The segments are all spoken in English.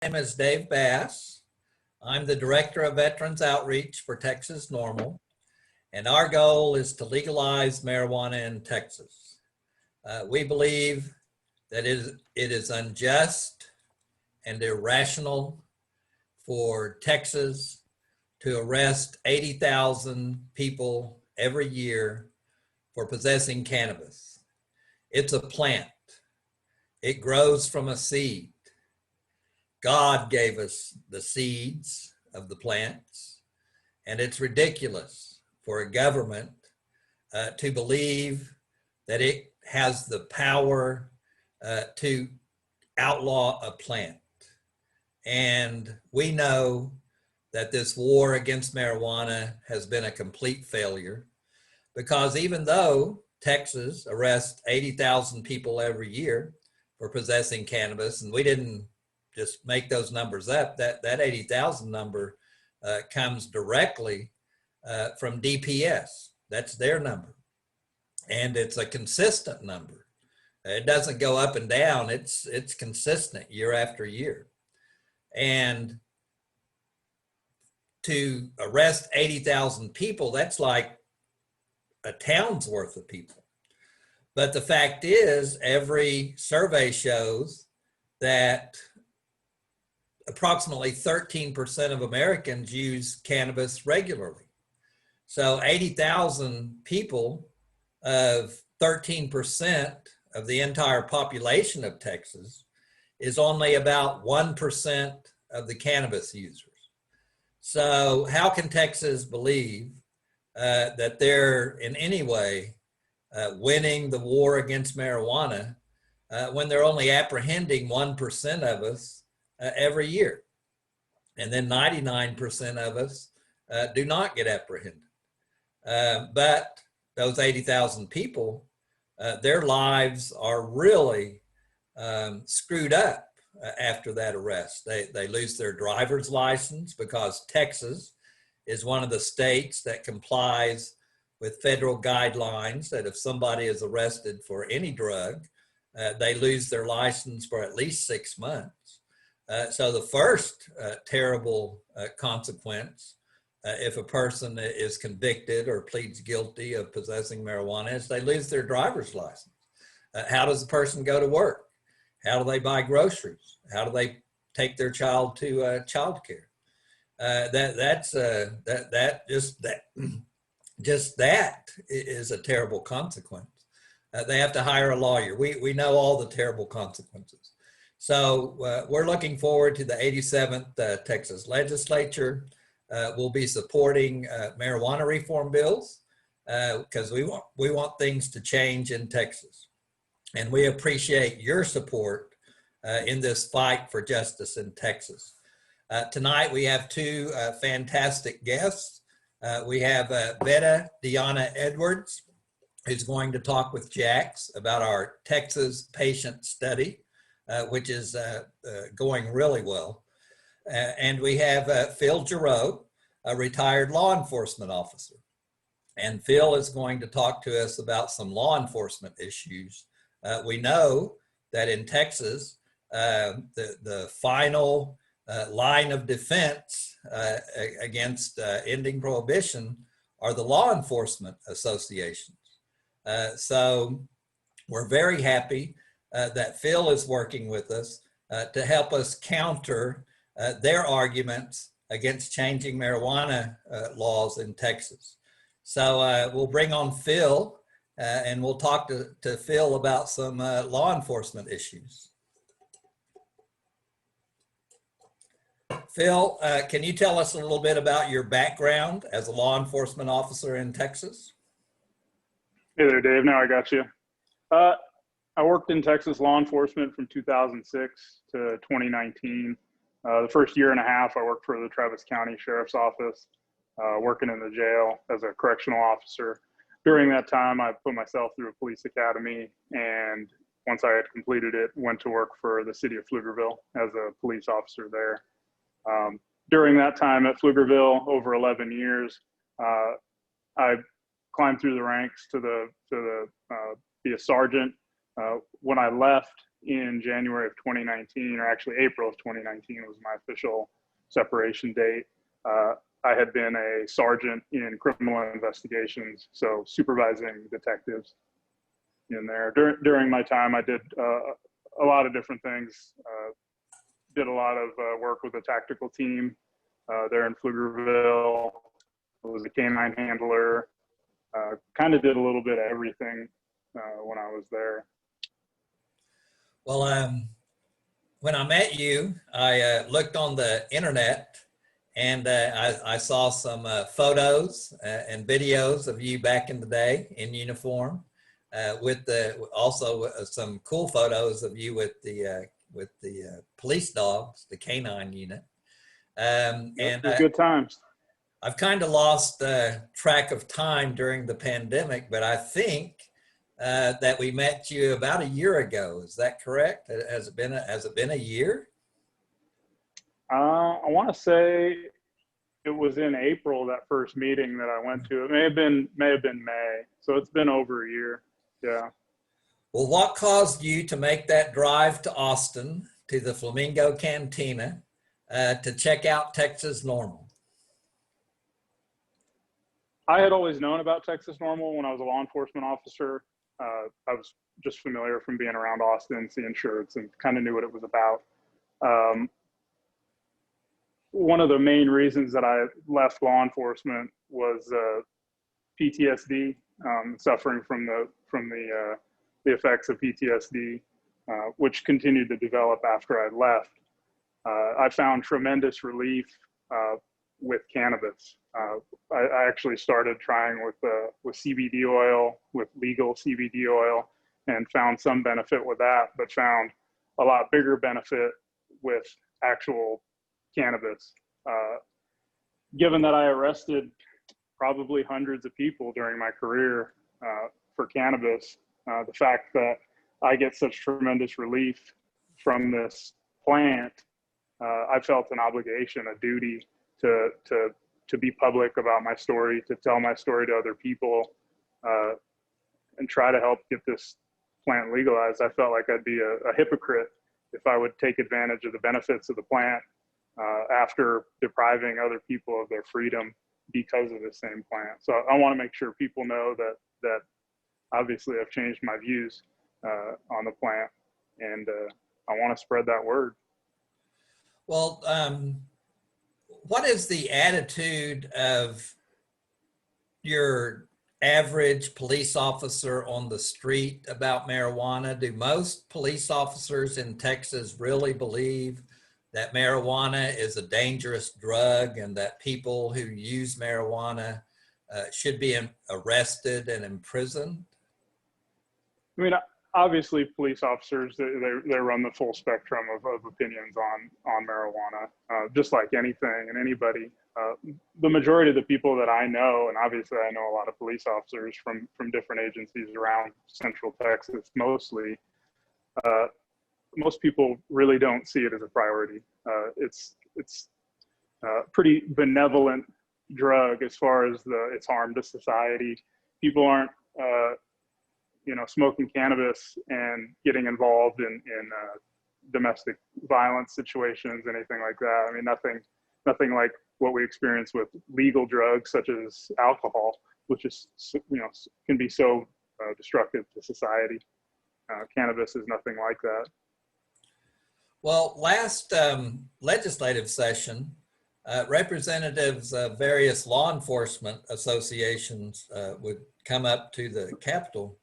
name is Dave Bass. I'm the Director of Veterans Outreach for Texas NORML, and our goal is to legalize marijuana in Texas. We believe that it is unjust and irrational for Texas to arrest 80,000 people every year for possessing cannabis. It's a plant. It grows from a seed. God gave us the seeds of the plants, and it's ridiculous for a government to believe that it has the power to outlaw a plant. And we know that this war against marijuana has been a complete failure, because even though Texas arrests 80,000 people every year for possessing cannabis, and we didn't just make those numbers up, that 80,000 number comes directly from DPS. That's their number. And it's a consistent number. It doesn't go up and down. It's consistent year after year. And to arrest 80,000 people, that's like a town's worth of people. But the fact is, every survey shows that approximately 13% of Americans use cannabis regularly. So 80,000 people of 13% of the entire population of Texas is only about 1% of the cannabis users. So how can Texas believe that they're in any way winning the war against marijuana when they're only apprehending 1% of us every year? And then 99% of us do not get apprehended. But those 80,000 people, their lives are really screwed up after that arrest. They lose their driver's license, because Texas is one of the states that complies with federal guidelines that if somebody is arrested for any drug, they lose their license for at least 6 months. So the first terrible consequence, if a person is convicted or pleads guilty of possessing marijuana, is they lose their driver's license. How does the person go to work? How do they buy groceries? How do they take their child to child care? Just that is a terrible consequence. They have to hire a lawyer. We know all the terrible consequences. So we're looking forward to the 87th Texas legislature. We'll be supporting marijuana reform bills because we want things to change in Texas. And we appreciate your support in this fight for justice in Texas. Tonight we have two fantastic guests. We have Viridiana Edwards, who's going to talk with Jax about our Texas patient study, which is going really well. And we have Phil Gero, a retired law enforcement officer. And Phil is going to talk to us about some law enforcement issues. We know that in Texas, the final line of defense against ending prohibition are the law enforcement associations. So we're very happy that Phil is working with us to help us counter their arguments against changing marijuana laws in Texas. So we'll bring on Phil and we'll talk to Phil about some law enforcement issues. Phil, can you tell us a little bit about your background as a law enforcement officer in Texas? Hey there, Dave. Now I got you. I worked in Texas law enforcement from 2006 to 2019. The first year and a half, I worked for the Travis County Sheriff's Office, working in the jail as a correctional officer. During that time, I put myself through a police academy, and once I had completed it, went to work for the city of Pflugerville as a police officer there. During that time at Pflugerville, over 11 years, I climbed through the ranks to be a sergeant. When I left, in January of 2019, or actually April of 2019 was my official separation date. I had been a sergeant in criminal investigations, so supervising detectives in there. During my time, I did a lot of different things. Did a lot of work with a tactical team there in Pflugerville. I was a canine handler. Kind of did a little bit of everything when I was there. Well, when I met you, I looked on the internet, and I saw some photos and videos of you back in the day in uniform, with also some cool photos of you with the police dogs, the canine unit. And good times. I've kind of lost track of time during the pandemic, but I think that we met you about a year ago. Is that correct? Has it been a year? I want to say it was in April, that first meeting that I went to. It may have been May. So it's been over a year. Yeah. Well, what caused you to make that drive to Austin, to the Flamingo Cantina, to check out Texas NORML? I had always known about Texas NORML when I was a law enforcement officer. I was just familiar from being around Austin, seeing shirts, and kind of knew what it was about. One of the main reasons that I left law enforcement was PTSD, suffering from the effects of PTSD, which continued to develop after I left. I found tremendous relief with cannabis. I actually started trying with CBD oil, with legal CBD oil, and found some benefit with that, but found a lot bigger benefit with actual cannabis. Given that I arrested probably hundreds of people during my career for cannabis, the fact that I get such tremendous relief from this plant, I felt an obligation, a duty to be public about my story, to tell my story to other people, and try to help get this plant legalized. I felt like I'd be a hypocrite if I would take advantage of the benefits of the plant after depriving other people of their freedom because of the same plant. So I want to make sure people know that obviously I've changed my views on the plant, and I want to spread that word. Well, what is the attitude of your average police officer on the street about marijuana? Do most police officers in Texas really believe that marijuana is a dangerous drug and that people who use marijuana should be arrested and imprisoned? I mean, obviously police officers, they run the full spectrum of opinions on marijuana, just like anything and anybody. The majority of the people that I know, and obviously I know a lot of police officers from different agencies around Central Texas mostly, most people really don't see it as a priority. It's a pretty benevolent drug as far as its harm to society. People aren't smoking cannabis and getting involved in domestic violence situations, anything like that. I mean, nothing like what we experience with legal drugs such as alcohol, which is can be so destructive to society. Cannabis is nothing like that. Well, last legislative session, representatives of various law enforcement associations would come up to the Capitol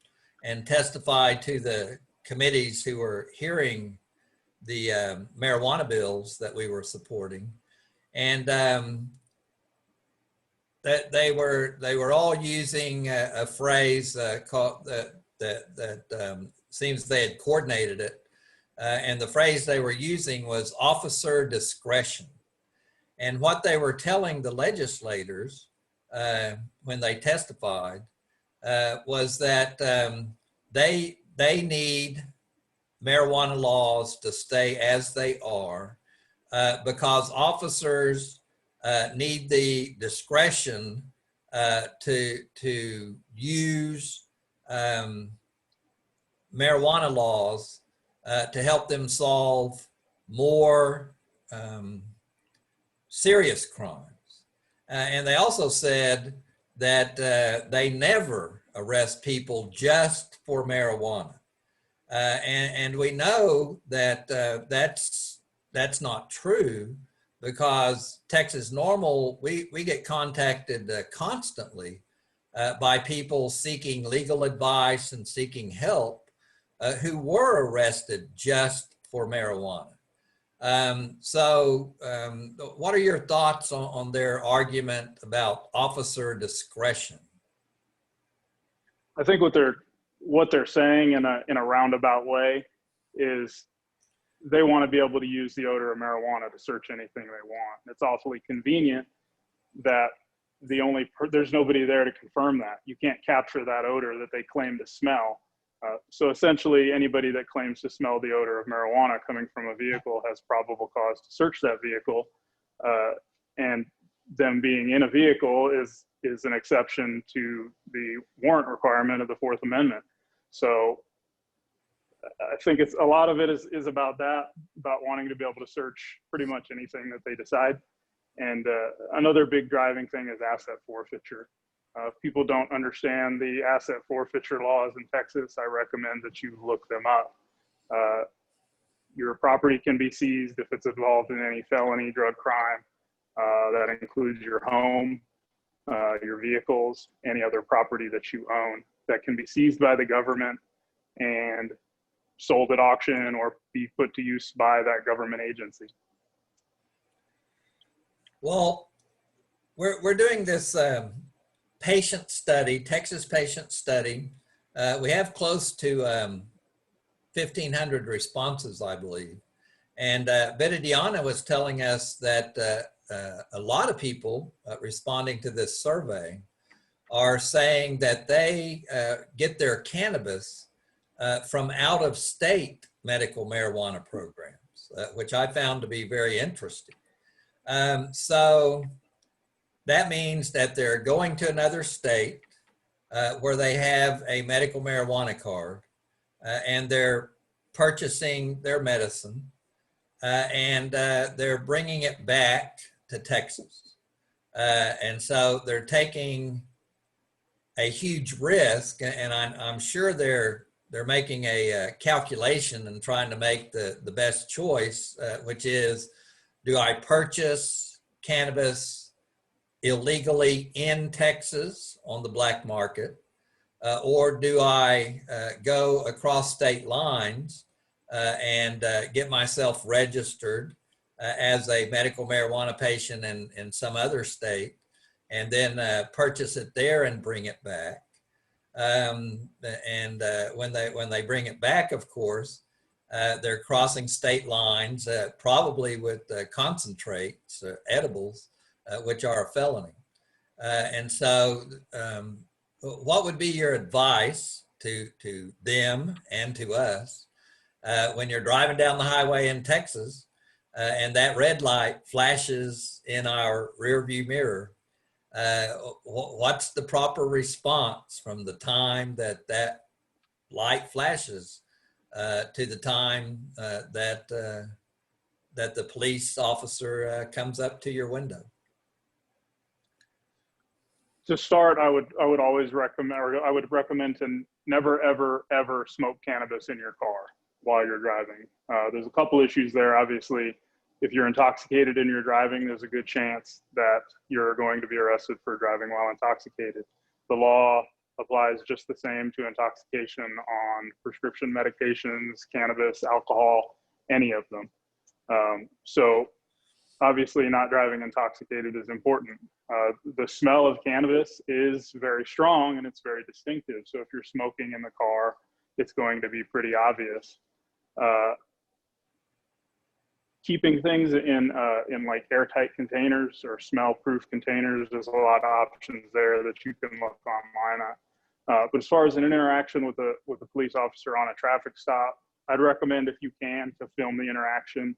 and testify to the committees who were hearing the marijuana bills that we were supporting, and that they were all using a phrase called that seems they had coordinated it, and the phrase they were using was officer discretion. And what they were telling the legislators when they testified was that they need marijuana laws to stay as they are because officers need the discretion to use marijuana laws to help them solve more serious crimes. And they also said that they never arrest people just for marijuana. And we know that that's not true, because Texas NORML, we get contacted constantly by people seeking legal advice and seeking help who were arrested just for marijuana. What are your thoughts on their argument about officer discretion? I think what they're saying in a roundabout way is they want to be able to use the odor of marijuana to search anything they want. It's awfully convenient that there's nobody there to confirm that. You can't capture that odor that they claim to smell. So essentially, anybody that claims to smell the odor of marijuana coming from a vehicle has probable cause to search that vehicle. And them being in a vehicle is an exception to the warrant requirement of the Fourth Amendment. So I think a lot of it is about that, about wanting to be able to search pretty much anything that they decide. And another big driving thing is asset forfeiture. If people don't understand the asset forfeiture laws in Texas, I recommend that you look them up. Your property can be seized if it's involved in any felony drug crime. That includes your home, your vehicles, any other property that you own that can be seized by the government and sold at auction or be put to use by that government agency. Well, we're doing this patient study, Texas patient study. We have close to 1,500 responses, I believe. And Viridiana was telling us that a lot of people responding to this survey are saying that they get their cannabis from out-of-state medical marijuana programs, which I found to be very interesting. So that means that they're going to another state where they have a medical marijuana card and they're purchasing their medicine and they're bringing it back to Texas. And so they're taking a huge risk, and I'm sure they're making a calculation and trying to make the best choice, which is, do I purchase cannabis illegally in Texas on the black market, or do I go across state lines and get myself registered as a medical marijuana patient in some other state, and then purchase it there and bring it back? When they bring it back, of course, they're crossing state lines, probably with concentrates, edibles, which are a felony. And so what would be your advice to them and to us when you're driving down the highway in Texas and that red light flashes in our rearview mirror? What's the proper response from the time that light flashes to the time that the police officer comes up to your window? To start, I would always recommend, or I would recommend to never, ever, ever smoke cannabis in your car while you're driving. There's a couple issues there. Obviously, if you're intoxicated and you're driving, there's a good chance that you're going to be arrested for driving while intoxicated. The law applies just the same to intoxication on prescription medications, cannabis, alcohol, any of them. So obviously not driving intoxicated is important. The smell of cannabis is very strong and it's very distinctive. So if you're smoking in the car, it's going to be pretty obvious. Keeping things in like airtight containers or smell-proof containers, there's a lot of options there that you can look online at. But as far as an interaction with a police officer on a traffic stop, I'd recommend, if you can, to film the interaction.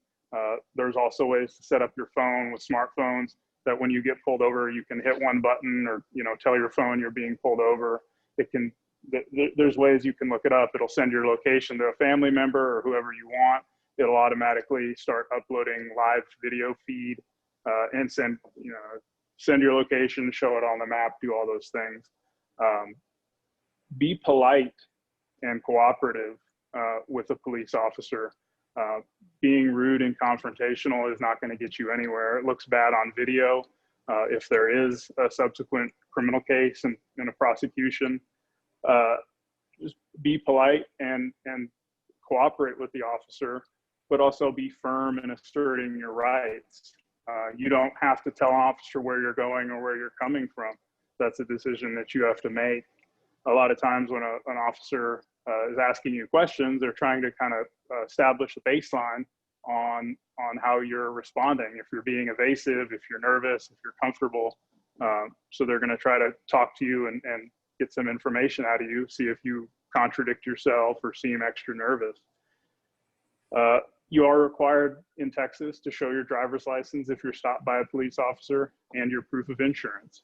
There's also ways to set up your phone with smartphones that when you get pulled over, you can hit one button or tell your phone you're being pulled over. It can there's ways you can look it up. It'll send your location to a family member or whoever you want. It'll automatically start uploading live video feed and send your location, show it on the map, do all those things. Be polite and cooperative with a police officer. Being rude and confrontational is not going to get you anywhere. It looks bad on video. If there is a subsequent criminal case and a prosecution, just be polite and cooperate with the officer, but also be firm in asserting your rights. You don't have to tell an officer where you're going or where you're coming from. That's a decision that you have to make. A lot of times when an officer is asking you questions, they're trying to kind of establish a baseline on how you're responding. If you're being evasive, if you're nervous, if you're comfortable. So they're going to try to talk to you and get some information out of you, see if you contradict yourself or seem extra nervous. You are required in Texas to show your driver's license if you're stopped by a police officer and your proof of insurance.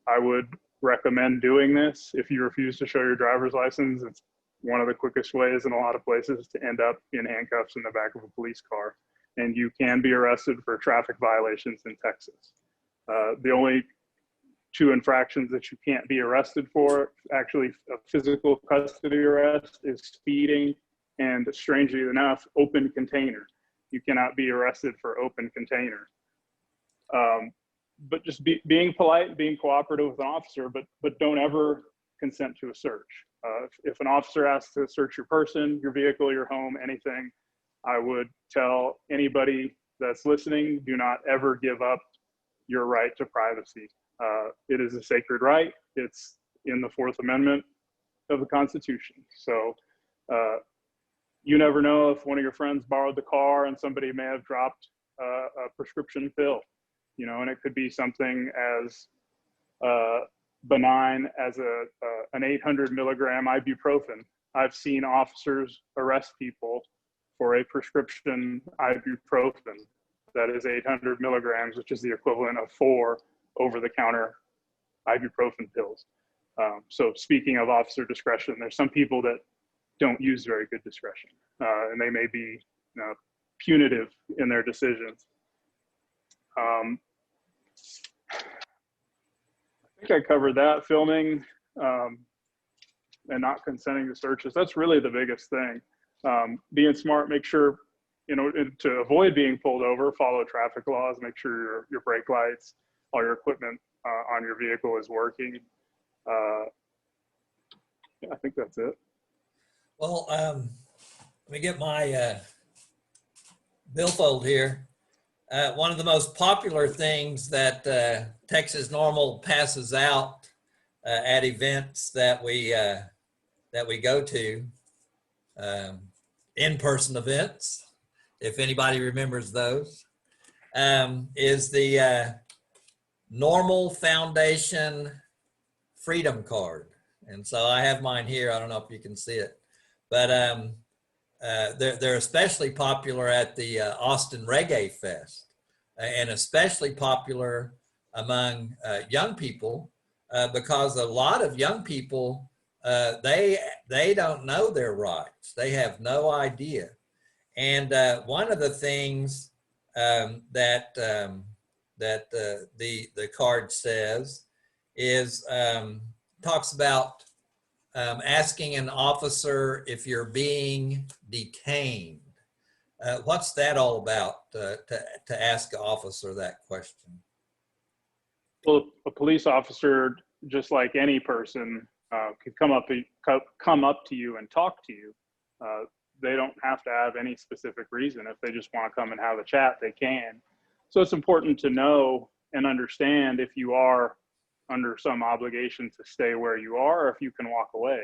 I would recommend doing this. If you refuse to show your driver's license, it's one of the quickest ways in a lot of places to end up in handcuffs in the back of a police car. And you can be arrested for traffic violations in Texas. The only two infractions that you can't be arrested for, actually a physical custody arrest, is speeding and, strangely enough, open container. You cannot be arrested for open container. But just being polite, being cooperative with an officer, but don't ever consent to a search. If an officer asks to search your person, your vehicle, your home, anything, I would tell anybody that's listening, do not ever give up your right to privacy. It is a sacred right. It's in the Fourth Amendment of the Constitution. So you never know if one of your friends borrowed the car and somebody may have dropped a prescription pill, and it could be something as benign as an 800 milligram ibuprofen. I've seen officers arrest people for a prescription ibuprofen that is 800 milligrams, which is the equivalent of 4 over-the-counter ibuprofen pills. So speaking of officer discretion, there's some people that don't use very good discretion, and they may be punitive in their decisions. I think I covered that. Filming and not consenting to searches, that's really the biggest thing. Being smart, make sure, to avoid being pulled over, follow traffic laws, make sure your brake lights, all your equipment on your vehicle is working. Yeah, I think that's it. Well, let me get my billfold here. One of the most popular things that Texas NORML passes out at events that we go to, in-person events, if anybody remembers those, is the NORML Foundation Freedom Card. And so I have mine here. I don't know if you can see it, but they're especially popular at the Austin Reggae Fest, and especially popular among young people because a lot of young people, they don't know their rights. They have no idea. And one of the things that the card says is talks about asking an officer if you're being detained. What's that all about, to ask an officer that question? Well, a police officer, just like any person, could come up to you and talk to you. They don't have to have any specific reason. If they just want to come and have a chat, they can. So it's important to know and understand if you are under some obligation to stay where you are, or if you can walk away.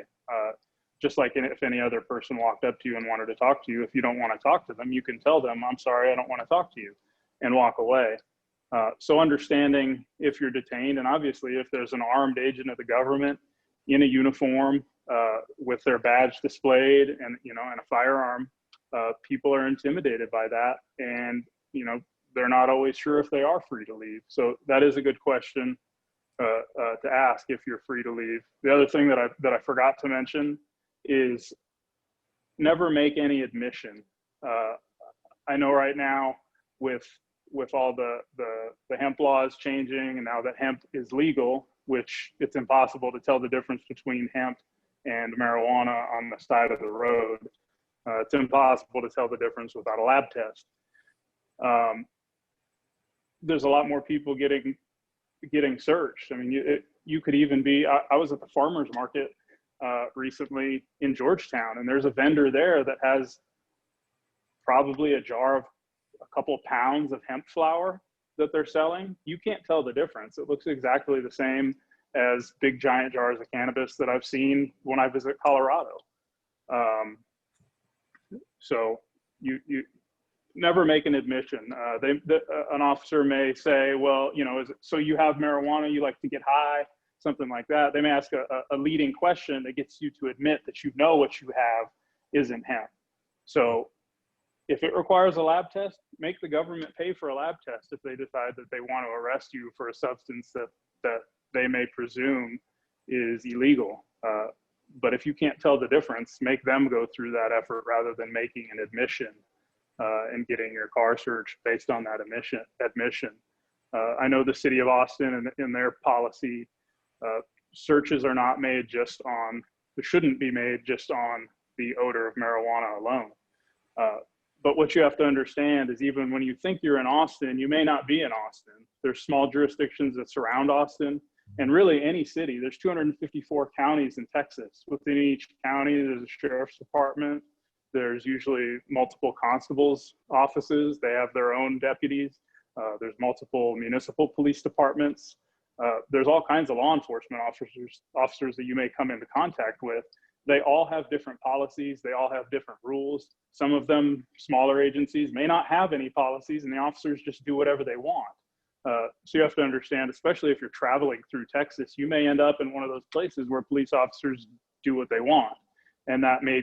Just like if any other person walked up to you and wanted to talk to you, if you don't want to talk to them, you can tell them, I'm sorry, I don't want to talk to you, and walk away. So understanding if you're detained, and obviously if there's an armed agent of the government in a uniform with their badge displayed and and a firearm, people are intimidated by that, and they're not always sure if they are free to leave. So that is a good question. to ask if you're free to leave. The other thing that I forgot to mention is never make any admission. I know right now with all the hemp laws changing, and now that hemp is legal, which it's impossible to tell the difference between hemp and marijuana on the side of the road. It's impossible to tell the difference without a lab test. There's a lot more people getting searched. I mean, you could even be, I was at the farmer's market recently in Georgetown, and there's a vendor there that has probably a jar of a couple of pounds of hemp flower that they're selling. You can't tell the difference. It looks exactly the same as big giant jars of cannabis that I've seen when I visit Colorado. So you never make an admission. An officer may say, well, you know, so you have marijuana, you like to get high, something like that. They may ask a leading question that gets you to admit that you know what you have isn't hemp. So if it requires a lab test, make the government pay for a lab test if they decide that they want to arrest you for a substance that they may presume is illegal. But if you can't tell the difference, make them go through that effort rather than making an admission and getting your car searched based on that admission. I know the city of Austin in their policy, searches are not made shouldn't be made just on the odor of marijuana alone. But what you have to understand is even when you think you're in Austin, you may not be in Austin. There's small jurisdictions that surround Austin, and really any city. There's 254 counties in Texas. Within each county, there's a sheriff's department. There's usually multiple constables' offices. They have their own deputies. There's multiple municipal police departments. There's all kinds of law enforcement officers that you may come into contact with. They all have different policies. They all have different rules. Some of them, smaller agencies, may not have any policies, and the officers just do whatever they want. So you have to understand, especially if you're traveling through Texas, you may end up in one of those places where police officers do what they want, and that may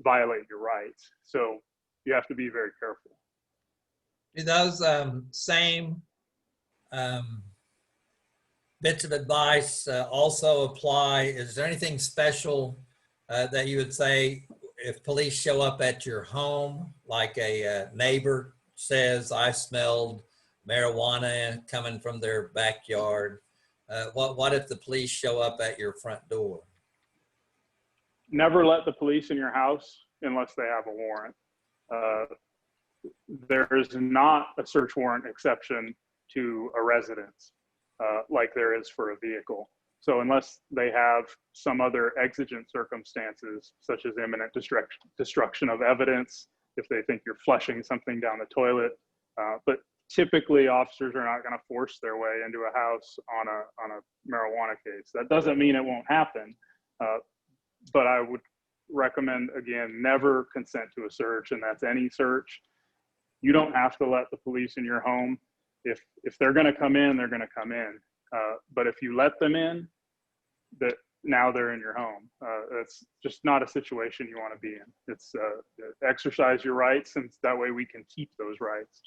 violate your rights. So you have to be very careful. Do those same bits of advice also apply? Is there anything special that you would say if police show up at your home, like a neighbor says, I smelled marijuana coming from their backyard? What if the police show up at your front door? Never let the police in your house unless they have a warrant. There is not a search warrant exception to a residence like there is for a vehicle. So unless they have some other exigent circumstances, such as imminent destruction of evidence, if they think you're flushing something down the toilet, but typically officers are not going to force their way into a house on a marijuana case. That doesn't mean it won't happen, but I would recommend, again, never consent to a search, and that's any search. You don't have to let the police in your home. If they're going to come in, they're going to come in. But if you let them in, now they're in your home. It's just not a situation you want to be in. It's exercise your rights, and that way we can keep those rights.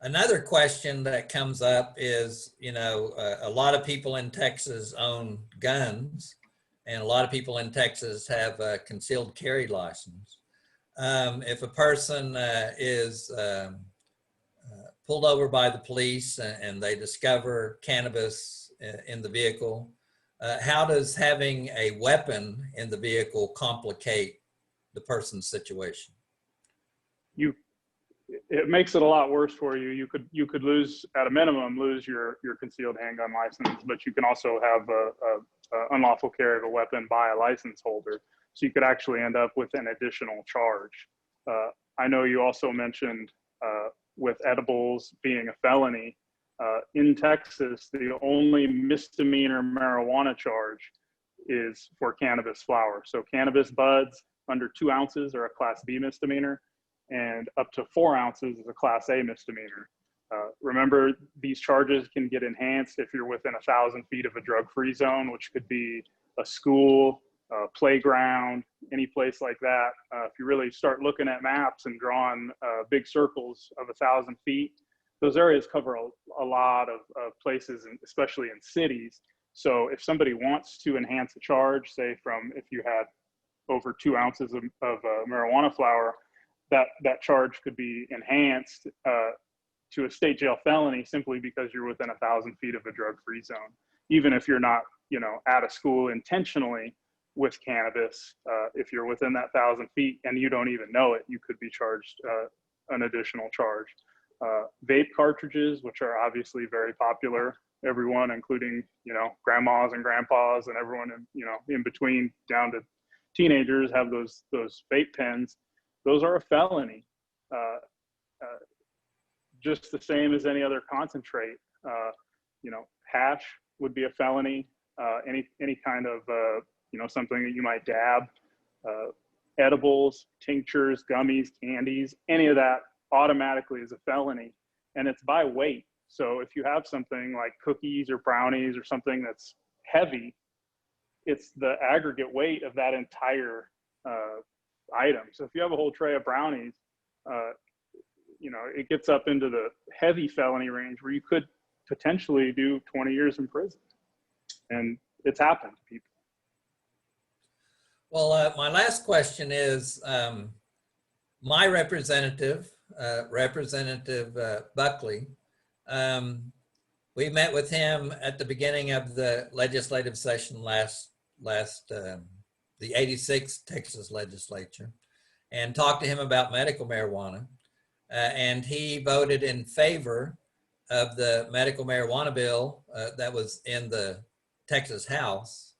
Another question that comes up is, you know, a lot of people in Texas own guns, and a lot of people in Texas have a concealed carry license. If a person is pulled over by the police and they discover cannabis in the vehicle, how does having a weapon in the vehicle complicate the person's situation? It makes it a lot worse for you. You could lose, at a minimum, lose your concealed handgun license, but you can also have a unlawful carry of a weapon by a license holder. So you could actually end up with an additional charge. I know you also mentioned with edibles being a felony. In Texas, the only misdemeanor marijuana charge is for cannabis flower. So cannabis buds under 2 ounces are a Class B misdemeanor, and up to 4 ounces is a Class A misdemeanor. Remember, these charges can get enhanced if you're within 1,000 feet of a drug-free zone, which could be a school, a playground, any place like that. If you really start looking at maps and drawing big circles of 1,000 feet, those areas cover a a lot of places, especially in cities. So if somebody wants to enhance a charge, say from if you had over 2 ounces of marijuana flower, that charge could be enhanced to a state jail felony simply because you're within 1,000 feet of a drug-free zone. Even if you're not, at a school intentionally with cannabis, if you're within that 1,000 feet and you don't even know it, you could be charged an additional charge. Vape cartridges, which are obviously very popular, everyone, including, grandmas and grandpas and everyone in between down to teenagers have those vape pens. Those are a felony, just the same as any other concentrate. Hash would be a felony. Any kind of something that you might dab, edibles, tinctures, gummies, candies, any of that automatically is a felony, and it's by weight. So if you have something like cookies or brownies or something that's heavy, it's the aggregate weight of that entire item. So if you have a whole tray of brownies, it gets up into the heavy felony range where you could potentially do 20 years in prison. And it's happened to people. Well, my last question is, my representative, Representative Buckley, we met with him at the beginning of the legislative session the 86th Texas legislature, and talked to him about medical marijuana. And he voted in favor of the medical marijuana bill that was in the Texas House,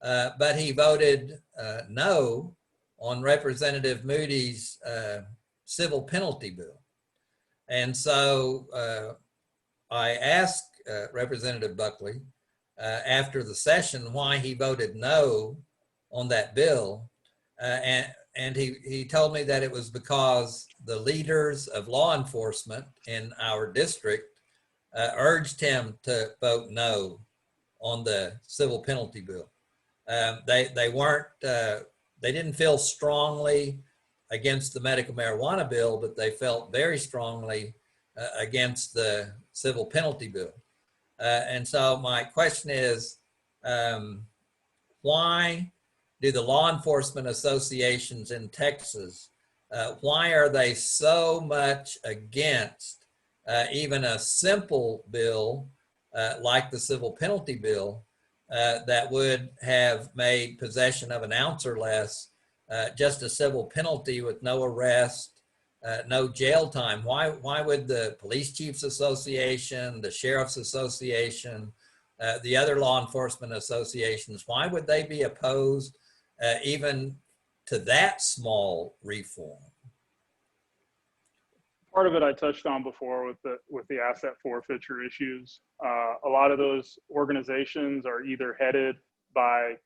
but he voted no on Representative Moody's civil penalty bill. And so I asked Representative Buckley after the session why he voted no on that bill, and he told me that it was because the leaders of law enforcement in our district urged him to vote no on the civil penalty bill. They didn't feel strongly against the medical marijuana bill, but they felt very strongly against the civil penalty bill. And so my question is, why do the law enforcement associations in Texas, why are they so much against even a simple bill like the civil penalty bill that would have made possession of an ounce or less just a civil penalty with no arrest, no jail time? Why would the Police Chiefs Association, the Sheriff's Association, the other law enforcement associations, why would they be opposed even to that small reform? Part of it I touched on before with the asset forfeiture issues. A lot of those organizations are either headed by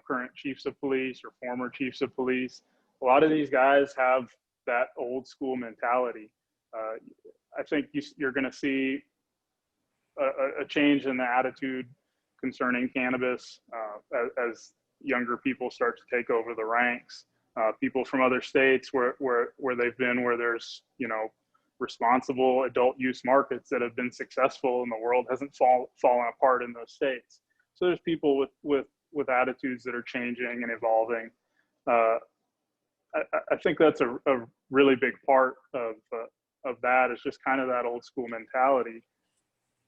current chiefs of police or former chiefs of police. A lot of these guys have that old school mentality. I think you're going to see a change in the attitude concerning cannabis as younger people start to take over the ranks. People from other states where they've been, where there's responsible adult use markets that have been successful and the world hasn't fallen apart in those states. So there's people with attitudes that are changing and evolving. I think that's a really big part of that, is just kind of that old school mentality.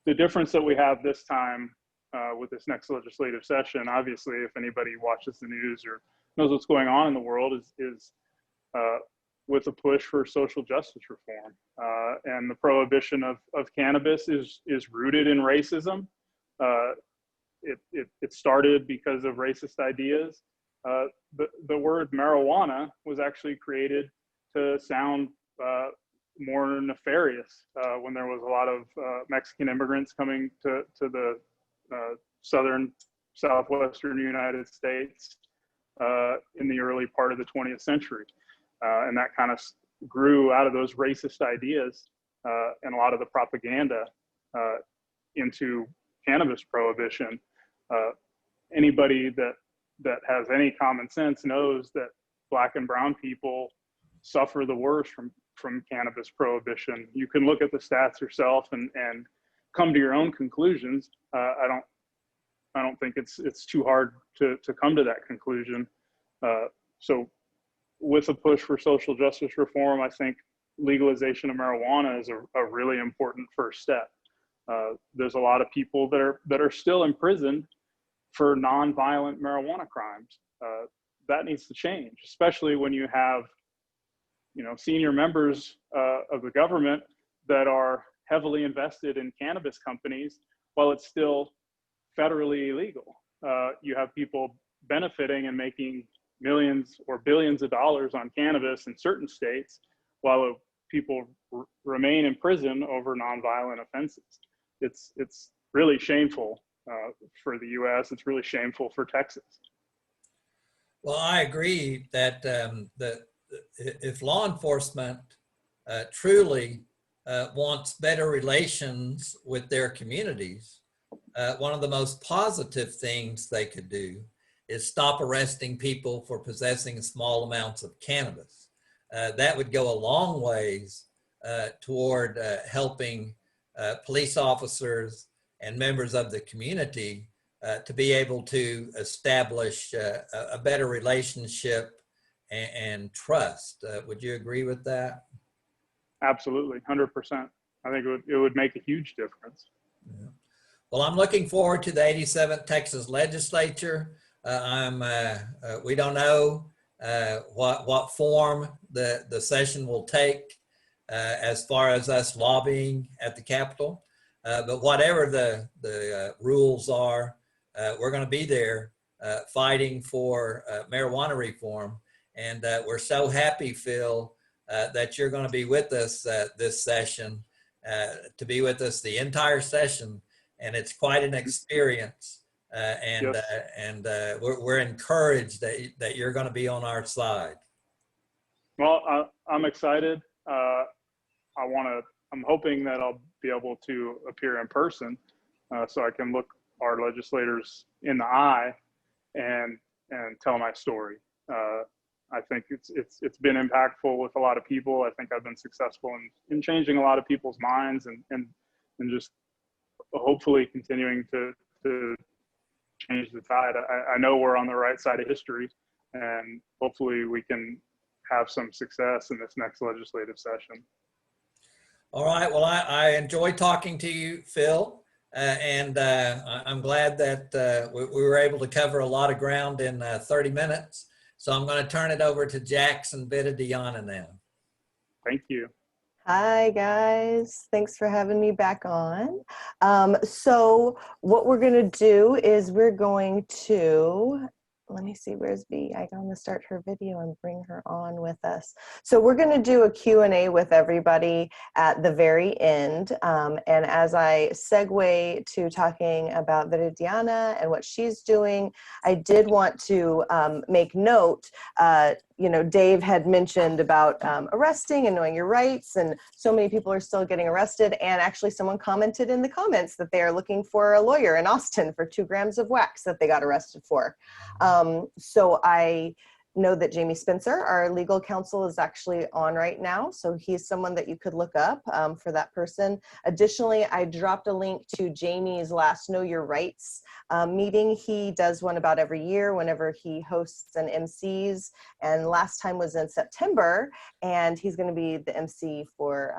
The difference that we have this time with this next legislative session, obviously, if anybody watches the news or knows what's going on in the world, is with a push for social justice reform. And the prohibition of cannabis is rooted in racism. It started because of racist ideas. The word marijuana was actually created to sound more nefarious when there was a lot of Mexican immigrants coming to the southwestern United States in the early part of the 20th century. And that kind of grew out of those racist ideas and a lot of the propaganda into cannabis prohibition. Anybody that has any common sense knows that Black and brown people suffer the worst from cannabis prohibition. You can look at the stats yourself and come to your own conclusions. I don't think it's too hard to come to that conclusion. So with a push for social justice reform, I think legalization of marijuana is a really important first step. There's a lot of people that are still imprisoned for nonviolent marijuana crimes. That needs to change, especially when you have, senior members of the government that are heavily invested in cannabis companies while it's still federally illegal. You have people benefiting and making millions or billions of dollars on cannabis in certain states while people remain in prison over nonviolent offenses. It's really shameful for the US. It's really shameful for Texas. Well, I agree that if law enforcement truly wants better relations with their communities, one of the most positive things they could do is stop arresting people for possessing small amounts of cannabis. That would go a long ways toward helping police officers and members of the community to be able to establish a better relationship and trust. Would you agree with that? Absolutely, 100%. I think it would make a huge difference. Yeah. Well, I'm looking forward to the 87th Texas Legislature. We don't know what form the session will take as far as us lobbying at the Capitol. But whatever the rules are, we're going to be there fighting for marijuana reform. And we're so happy, Phil, that you're going to be with us this session, to be with us the entire session. And it's quite an experience. Yes. We're encouraged that you're going to be on our side. Well, I'm excited. I'm hoping that I'll be able to appear in person so I can look our legislators in the eye and tell my story. I think it's been impactful with a lot of people. I think I've been successful in changing a lot of people's minds and just hopefully continuing to change the tide. I know we're on the right side of history, and hopefully we can have some success in this next legislative session. All right. Well, I enjoy talking to you, Phil, and I'm glad that we were able to cover a lot of ground in 30 minutes. So I'm going to turn it over to Jackson Viridiana now. Thank you. Hi guys, thanks for having me back on. So what we're going to do is we're going to, let me see, where's B? I'm going to start her video and bring her on with us. So we're going to do a Q&A with everybody at the very end. And as I segue to talking about Viridiana and what she's doing, I did want to make note, Dave had mentioned about arresting and knowing your rights, and so many people are still getting arrested. And actually someone commented in the comments that they are looking for a lawyer in Austin for 2 grams of wax that they got arrested for. So I know that Jamie Spencer, our legal counsel, is actually on right now. So he's someone that you could look up for that person. Additionally, I dropped a link to Jamie's last Know Your Rights meeting. He does one about every year whenever he hosts and MCs. And last time was in September, and he's going to be the MC for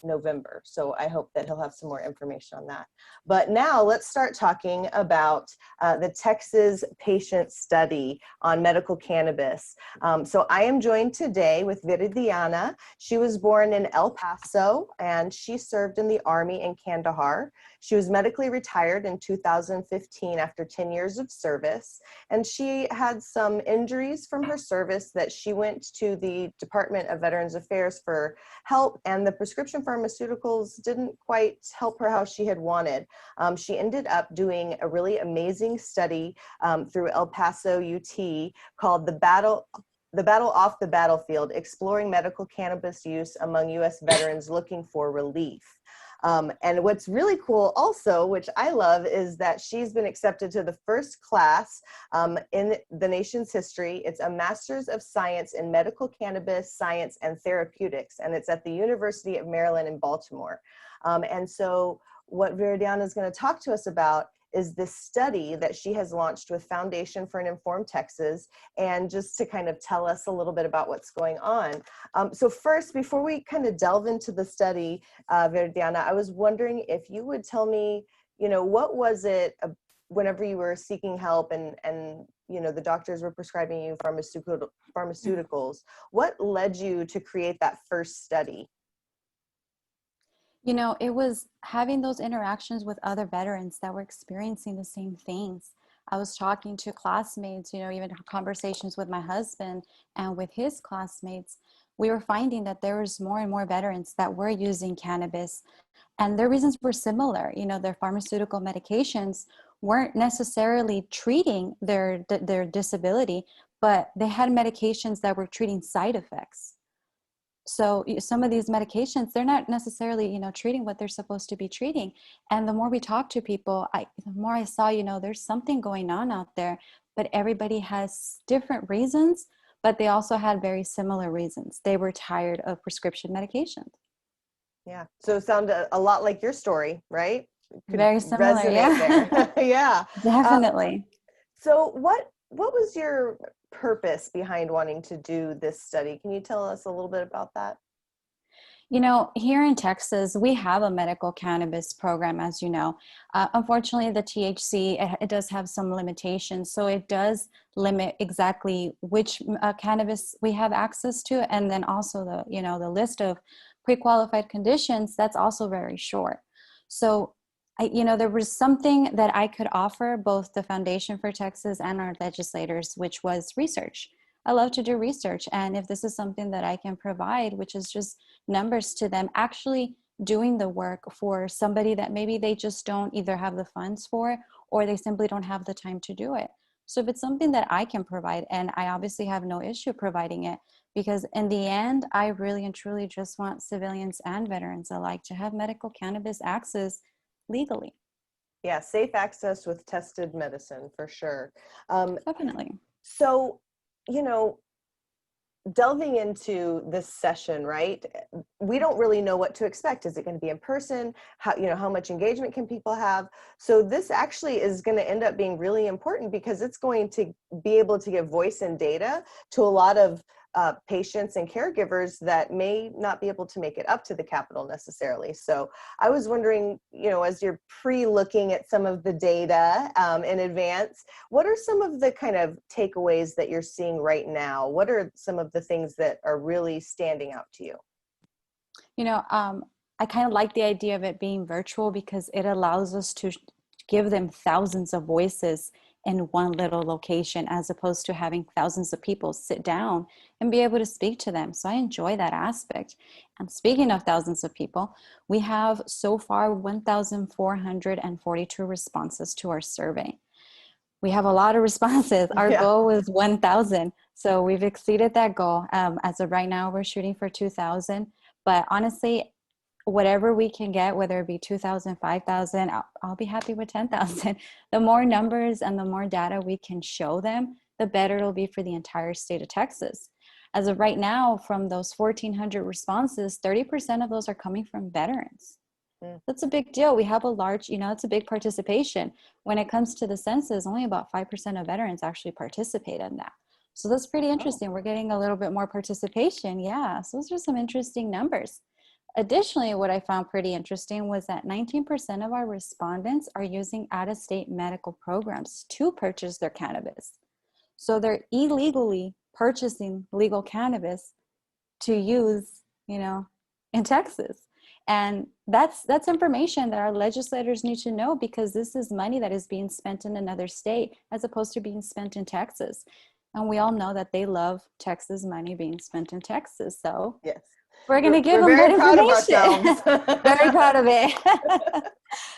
November. So I hope that he'll have some more information on that. But now let's start talking about the Texas patient study on medical cannabis. So I am joined today with Viridiana. She was born in El Paso and she served in the Army in Kandahar. She was medically retired in 2015 after 10 years of service. And she had some injuries from her service that she went to the Department of Veterans Affairs for help, and the prescription pharmaceuticals didn't quite help her how she had wanted. She ended up doing a really amazing study through El Paso UT called The Battle Off the Battlefield, Exploring Medical Cannabis Use Among U.S. Veterans Looking for Relief. And what's really cool also, which I love, is that she's been accepted to the first class in the nation's history. It's a Master's of Science in Medical Cannabis, Science, and Therapeutics, and it's at the University of Maryland in Baltimore. And so what Viridiana is going to talk to us about is this study that she has launched with Foundation for an Informed Texas, and just to kind of tell us a little bit about what's going on. So first, before we kind of delve into the study, Viridiana, I was wondering if you would tell me, what was it whenever you were seeking help and the doctors were prescribing you pharmaceuticals, what led you to create that first study? It was having those interactions with other veterans that were experiencing the same things. I was talking to classmates, even conversations with my husband and with his classmates. We were finding that there was more and more veterans that were using cannabis, and their reasons were similar. Their pharmaceutical medications weren't necessarily treating their disability, but they had medications that were treating side effects. So some of these medications, they're not necessarily, treating what they're supposed to be treating. And the more we talk to people, the more I saw, there's something going on out there, but everybody has different reasons, but they also had very similar reasons. They were tired of prescription medications. Yeah. So it sounded a lot like your story, right? Could very similar. Yeah. There. Yeah. Definitely. So what was your purpose behind wanting to do this study? Can you tell us a little bit about that? Here in Texas, we have a medical cannabis program, as you know. Unfortunately, the THC, it does have some limitations. So it does limit exactly which cannabis we have access to. And then also the list of pre-qualified conditions, that's also very short. So there was something that I could offer both the Foundation for Texas and our legislators, which was research. I love to do research. And if this is something that I can provide, which is just numbers to them, actually doing the work for somebody that maybe they just don't either have the funds for, or they simply don't have the time to do it. So if it's something that I can provide, and I obviously have no issue providing it, because in the end, I really and truly just want civilians and veterans alike to have medical cannabis access legally. Yeah, safe access with tested medicine for sure. Definitely. So, delving into this session, right? We don't really know what to expect. Is it going to be in person? How much engagement can people have? So this actually is going to end up being really important because it's going to be able to give voice and data to a lot of patients and caregivers that may not be able to make it up to the Capitol necessarily. So I was wondering, as you're pre-looking at some of the data in advance, what are some of the kind of takeaways that you're seeing right now? What are some of the things that are really standing out to you? I kind of like the idea of it being virtual because it allows us to give them thousands of voices in one little location, as opposed to having thousands of people sit down and be able to speak to them. So I enjoy that aspect. And speaking of thousands of people, we have so far 1,442 responses to our survey. We have a lot of responses. Our goal was 1,000. So we've exceeded that goal. As of right now, we're shooting for 2,000. But honestly, whatever we can get, whether it be 2,000, 5,000, I'll be happy with 10,000. The more numbers and the more data we can show them, the better it'll be for the entire state of Texas. As of right now, from those 1,400 responses, 30% of those are coming from veterans. That's a big deal. We have a large, it's a big participation. When it comes to the census, only about 5% of veterans actually participate in that. So that's pretty interesting. We're getting a little bit more participation. Yeah, so those are some interesting numbers. Additionally, what I found pretty interesting was that 19% of our respondents are using out-of-state medical programs to purchase their cannabis. So they're illegally purchasing legal cannabis to use, in Texas. And that's information that our legislators need to know, because this is money that is being spent in another state as opposed to being spent in Texas. And we all know that they love Texas money being spent in Texas. So yes. We're going to give them that information. Very proud of it.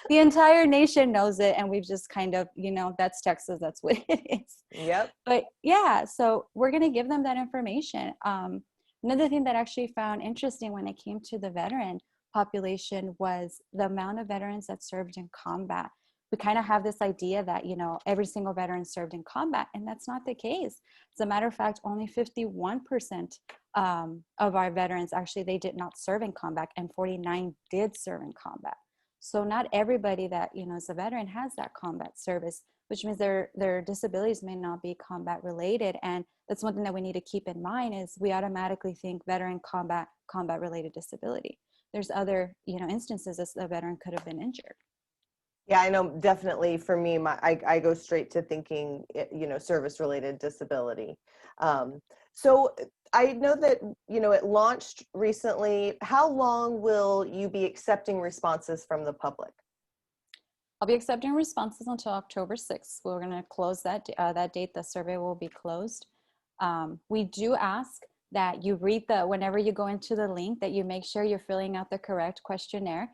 The entire nation knows it, and we've just kind of, that's Texas, that's what it is. Yep. But yeah, so we're going to give them that information. Another thing that I actually found interesting when it came to the veteran population was the amount of veterans that served in combat. We kind of have this idea that, you know, every single veteran served in combat, and that's not the case. As a matter of fact, only 51% of our veterans, actually, they did not serve in combat, and 49 did serve in combat. So not everybody that, you know, is a veteran has that combat service, which means their disabilities may not be combat related. And that's one thing that we need to keep in mind is we automatically think veteran combat related disability. There's other, you know, instances as a veteran could have been injured. Yeah, I know definitely for me, I go straight to thinking, you know, service related disability. So I know that, you know, it launched recently. How long will you be accepting responses from the public? I'll be accepting responses until October 6th. We're going to close that date. The survey will be closed. We do ask that you read whenever you go into the link, that you make sure you're filling out the correct questionnaire.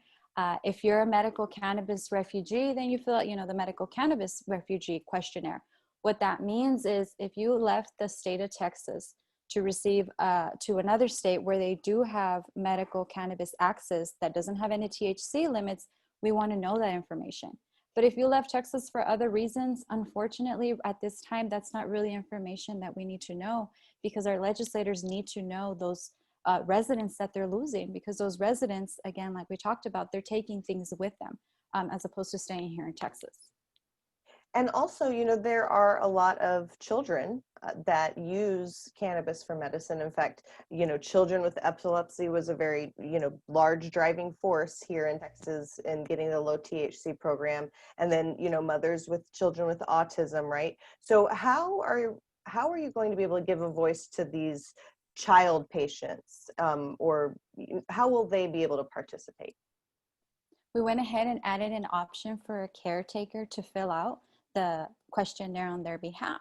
If you're a medical cannabis refugee, then you fill out, you know, the medical cannabis refugee questionnaire. What that means is if you left the state of Texas to receive to another state where they do have medical cannabis access that doesn't have any THC limits, we want to know that information. But if you left Texas for other reasons, unfortunately, at this time, that's not really information that we need to know, because our legislators need to know those residents that they're losing, because those residents, again, like we talked about, they're taking things with them as opposed to staying here in Texas. And also, you know, there are a lot of children that use cannabis for medicine. In fact, you know, children with epilepsy was a very, you know, large driving force here in Texas in getting the low THC program. And then, you know, mothers with children with autism, right? So how are you going to be able to give a voice to these child patients, or how will they be able to participate? We went ahead and added an option for a caretaker to fill out the questionnaire on their behalf.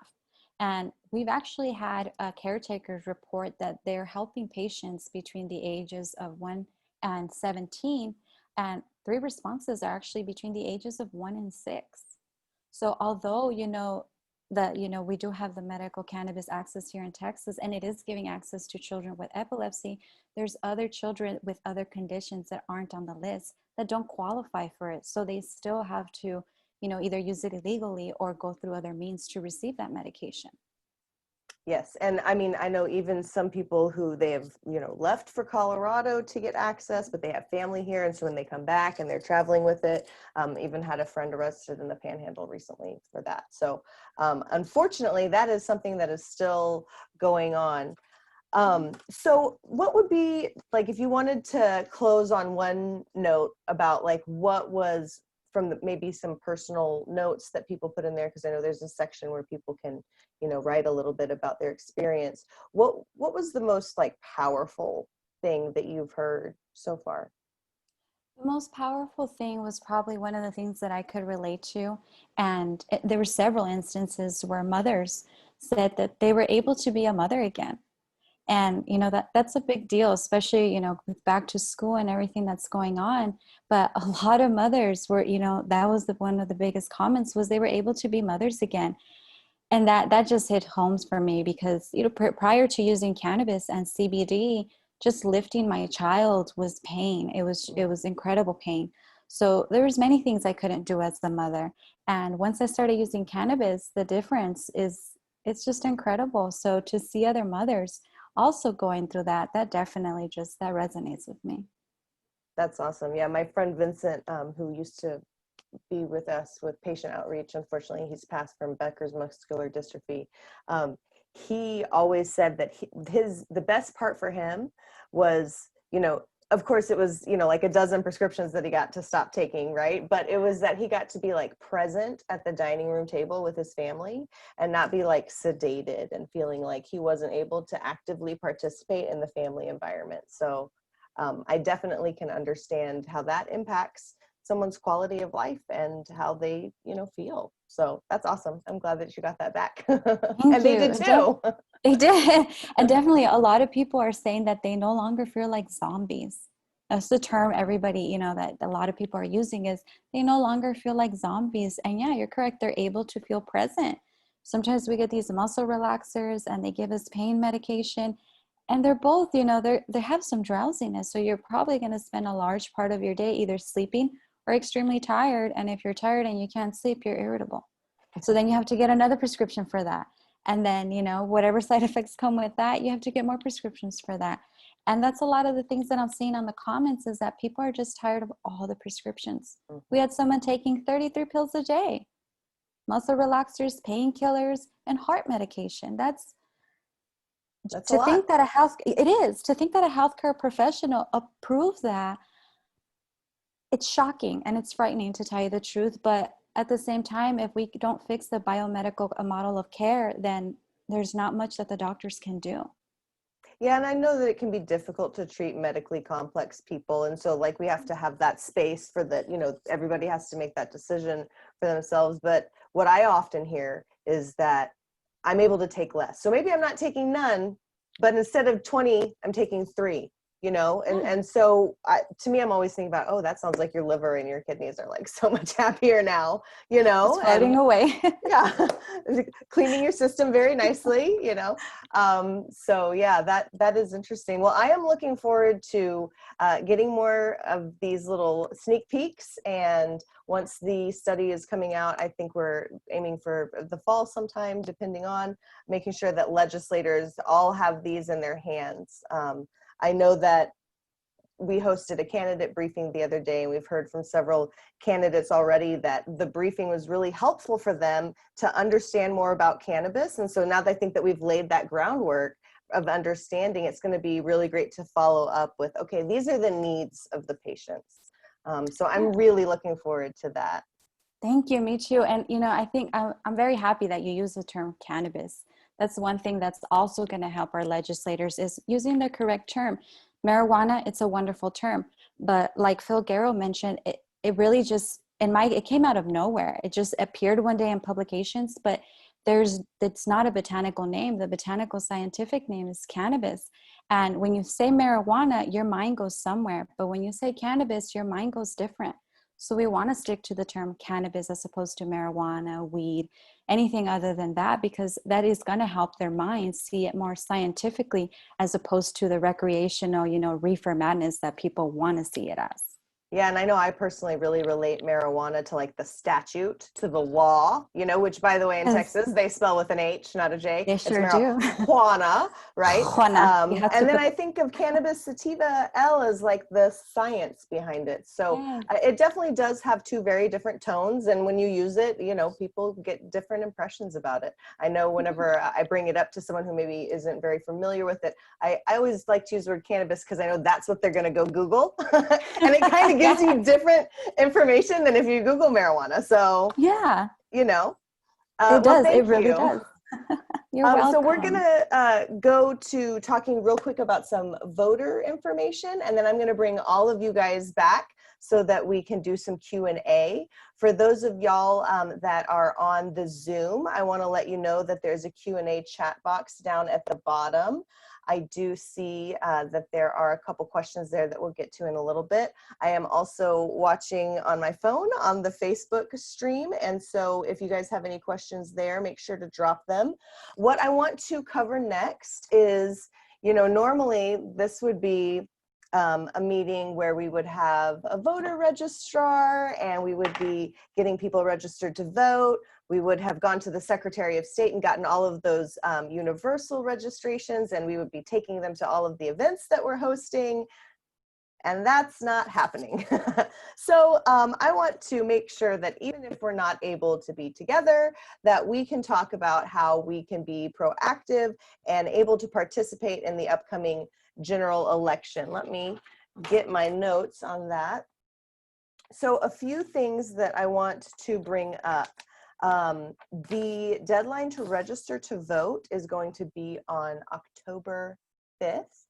And we've actually had caretakers report that they're helping patients between the ages of 1 and 17, and 3 responses are actually between the ages of 1 and 6. So although, you know, we do have the medical cannabis access here in Texas, and it is giving access to children with epilepsy, there's other children with other conditions that aren't on the list that don't qualify for it. So they still have to, you know, either use it illegally or go through other means to receive that medication. Yes, and I mean, I know even some people who they have, you know, left for Colorado to get access, but they have family here, and so when they come back and they're traveling with it, even had a friend arrested in the Panhandle recently for that. So unfortunately, that is something that is still going on. So what would be, like, if you wanted to close on one note about like what was from maybe some personal notes that people put in there, because I know there's a section where people can, you know, write a little bit about their experience. What was the most like powerful thing that you've heard so far? The most powerful thing was probably one of the things that I could relate to. And there were several instances where mothers said that they were able to be a mother again. And, you know, that's a big deal, especially, you know, with back to school and everything that's going on. But a lot of mothers were, you know, that was one of the biggest comments, was they were able to be mothers again. And that just hit home for me, because, you know, prior to using cannabis and CBD, just lifting my child was pain. It was incredible pain. So there was many things I couldn't do as the mother. And once I started using cannabis, the difference it's just incredible. So to see other mothers also going through that definitely that resonates with me. That's awesome. Yeah, my friend Vincent, who used to be with us with patient outreach, unfortunately he's passed from Becker's muscular dystrophy. He always said that the best part for him was, you know, of course it was, you know, like a dozen prescriptions that he got to stop taking, right? But it was that he got to be like present at the dining room table with his family and not be like sedated and feeling like he wasn't able to actively participate in the family environment. So I definitely can understand how that impacts someone's quality of life and how they, you know, feel. So that's awesome. I'm glad that you got that back. And they did too. They did. And definitely a lot of people are saying that they no longer feel like zombies. That's the term everybody, you know, that a lot of people are using, is they no longer feel like zombies. And yeah, you're correct. They're able to feel present. Sometimes we get these muscle relaxers and they give us pain medication. And they're both, you know, they have some drowsiness. So you're probably going to spend a large part of your day either sleeping or extremely tired. And if you're tired and you can't sleep, you're irritable. So then you have to get another prescription for that. And then, you know, whatever side effects come with that, you have to get more prescriptions for that. And that's a lot of the things that I'm seeing on the comments is that people are just tired of all the prescriptions. We had someone taking 33 pills a day, muscle relaxers, painkillers, and heart medication. That's That's a to lot. think that to think that a healthcare professional approves that. It's shocking and it's frightening, to tell you the truth. But at the same time, if we don't fix the biomedical model of care, then there's not much that the doctors can do. Yeah, and I know that it can be difficult to treat medically complex people. And so like we have to have that space for that, you know, everybody has to make that decision for themselves. But what I often hear is that I'm able to take less. So maybe I'm not taking none, but instead of 20, I'm taking 3, you know? And so to me, I'm always thinking about, oh, that sounds like your liver and your kidneys are like so much happier now, you know? It's floating away. Yeah, cleaning your system very nicely, you know. So yeah, that is interesting. Well, I am looking forward to getting more of these little sneak peeks, and once the study is coming out, I think we're aiming for the fall sometime, depending on making sure that legislators all have these in their hands. I know that we hosted a candidate briefing the other day, and we've heard from several candidates already that the briefing was really helpful for them to understand more about cannabis. And so now that I think that we've laid that groundwork of understanding, it's going to be really great to follow up with, okay, these are the needs of the patients. So I'm really looking forward to that. Thank you, me too. And, you know, I think I'm very happy that you use the term cannabis. That's one thing that's also going to help our legislators is using the correct term. Marijuana, it's a wonderful term, but like Phil Gero mentioned, it really just, it came out of nowhere. It just appeared one day in publications, but it's not a botanical name. The botanical scientific name is cannabis. And when you say marijuana, your mind goes somewhere, but when you say cannabis, your mind goes different. So we want to stick to the term cannabis as opposed to marijuana, weed, anything other than that, because that is going to help their minds see it more scientifically as opposed to the recreational, you know, reefer madness that people want to see it as. Yeah, and I know I personally really relate marijuana to like the statute, to the law, you know, which by the way in Texas, they spell with an H, not a J. They sure do. Marijuana, right? Juana. And then I think of cannabis sativa L as like the science behind it. So it definitely does have 2 very different tones. And when you use it, you know, people get different impressions about it. I know whenever I bring it up to someone who maybe isn't very familiar with it, I always like to use the word cannabis because I know that's what they're going to go Google. And it kind of gives you different information than if you Google marijuana. So, yeah, you know, it does. It really does. You're welcome. So we're going to go to talking real quick about some voter information, and then I'm going to bring all of you guys back so that we can do some Q&A. For those of y'all that are on the Zoom, I want to let you know that there's a Q&A chat box down at the bottom. I do see that there are a couple questions there that we'll get to in a little bit. I am also watching on my phone on the Facebook stream. And so if you guys have any questions there, make sure to drop them. What I want to cover next is, you know, normally this would be a meeting where we would have a voter registrar and we would be getting people registered to vote. We would have gone to the Secretary of State and gotten all of those universal registrations, and we would be taking them to all of the events that we're hosting. And that's not happening. So I want to make sure that even if we're not able to be together, that we can talk about how we can be proactive and able to participate in the upcoming general election. Let me get my notes on that. So a few things that I want to bring up. The deadline to register to vote is going to be on October 5th.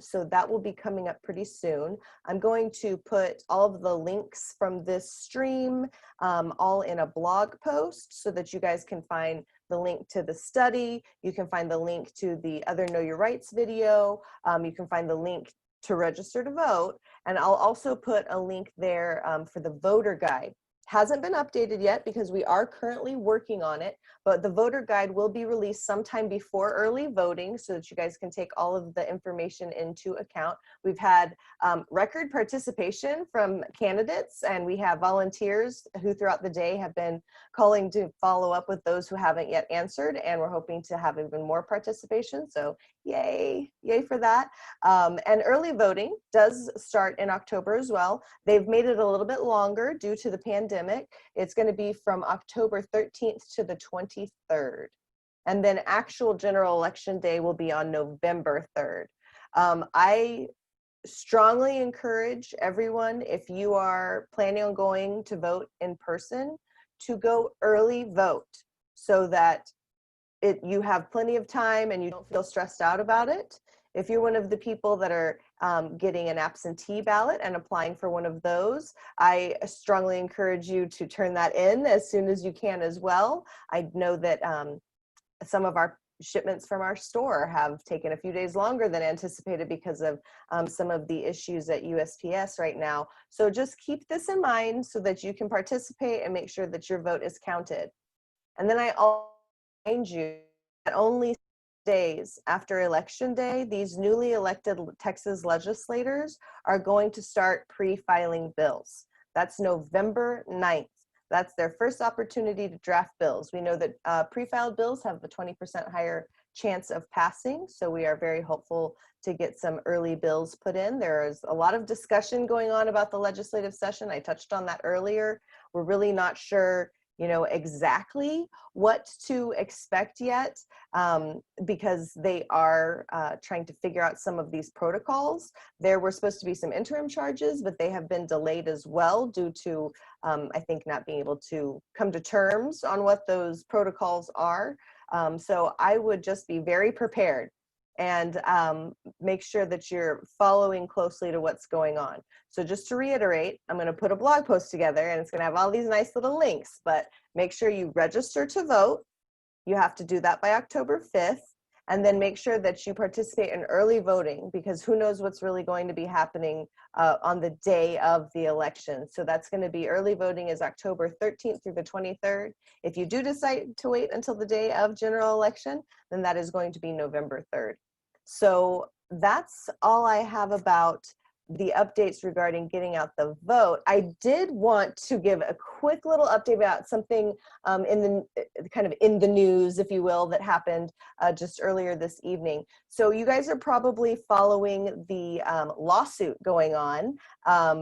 So that will be coming up pretty soon. I'm going to put all of the links from this stream all in a blog post so that you guys can find the link to the study. You can find the link to the other Know Your Rights video. You can find the link to register to vote. And I'll also put a link there for the voter guide. hasn't been updated yet because we are currently working on it, but the voter guide will be released sometime before early voting so that you guys can take all of the information into account. We've had record participation from candidates, and we have volunteers who throughout the day have been calling to follow up with those who haven't yet answered, and we're hoping to have even more participation. So yay for that. And early voting does start in October as well. They've made it a little bit longer due to the pandemic. It's going to be from October 13th to the 23rd. And then actual general election day will be on November 3rd. I strongly encourage everyone, if you are planning on going to vote in person, to go early vote so that you have plenty of time and you don't feel stressed out about it. If you're one of the people that are getting an absentee ballot and applying for one of those, I strongly encourage you to turn that in as soon as you can as well. I know that some of our shipments from our store have taken a few days longer than anticipated because of some of the issues at USPS right now. So just keep this in mind so that you can participate and make sure that your vote is counted. And then I also remind you that only days after Election Day, these newly elected Texas legislators are going to start pre-filing bills. That's November 9th. That's their first opportunity to draft bills. We know that pre-filed bills have a 20% higher chance of passing, so we are very hopeful to get some early bills put in. There is a lot of discussion going on about the legislative session. I touched on that earlier. We're really not sure, exactly what to expect yet because they are trying to figure out some of these protocols. There were supposed to be some interim charges, but they have been delayed as well due to, I think, not being able to come to terms on what those protocols are. So I would just be very prepared and make sure that you're following closely to what's going on. So just to reiterate, I'm going to put a blog post together and it's going to have all these nice little links, but make sure you register to vote. You have to do that by October 5th, and then make sure that you participate in early voting because who knows what's really going to be happening on the day of the election. So that's going to be early voting is October 13th through the 23rd. If you do decide to wait until the day of general election, then that is going to be November 3rd. So that's all I have about the updates regarding getting out the vote. I did want to give a quick little update about something in the news, if you will, that happened just earlier this evening. So you guys are probably following the lawsuit going on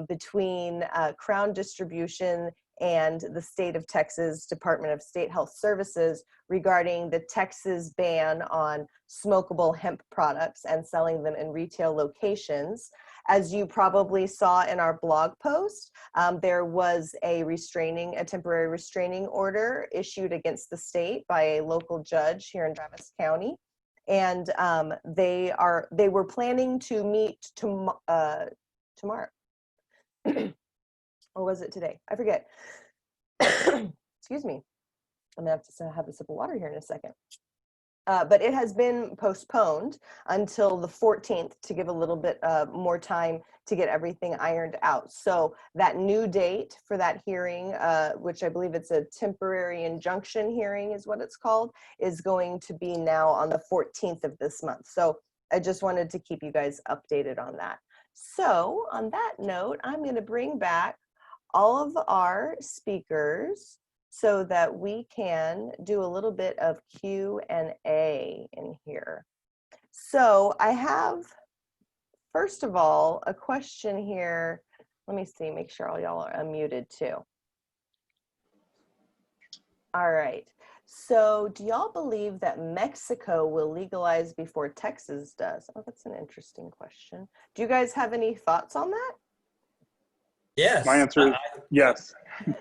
between Crown Distribution and the state of Texas Department of State Health Services regarding the Texas ban on smokable hemp products and selling them in retail locations. As you probably saw in our blog post, there was a temporary restraining order issued against the state by a local judge here in Travis County. And they were planning to meet tomorrow. Or was it today? I forget. Excuse me. I'm gonna have to have a sip of water here in a second. But it has been postponed until the 14th to give a little bit more time to get everything ironed out. So that new date for that hearing, which I believe it's a temporary injunction hearing is what it's called, is going to be now on the 14th of this month. So I just wanted to keep you guys updated on that. So on that note, I'm going to bring back all of our speakers so that we can do a little bit of Q&A in here. So I have, first of all, a question here. Let me see, make sure all y'all are unmuted too. All right. So do y'all believe that Mexico will legalize before Texas does? Oh, that's an interesting question. Do you guys have any thoughts on that? Yes. My answer is yes.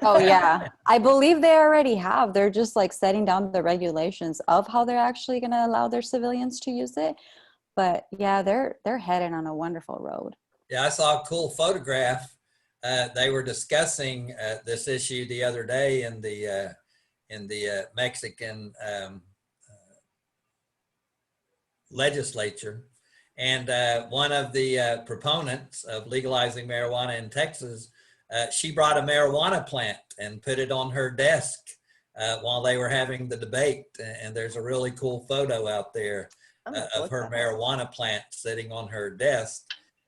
Oh yeah, I believe they already have. They're just like setting down the regulations of how they're actually going to allow their civilians to use it. But yeah, they're headed on a wonderful road. Yeah, I saw a cool photograph. They were discussing this issue the other day in the Mexican legislature, and one of the proponents of legalizing marijuana in Texas She brought a marijuana plant and put it on her desk while they were having the debate. And there's a really cool photo out there of her marijuana plant sitting on her desk.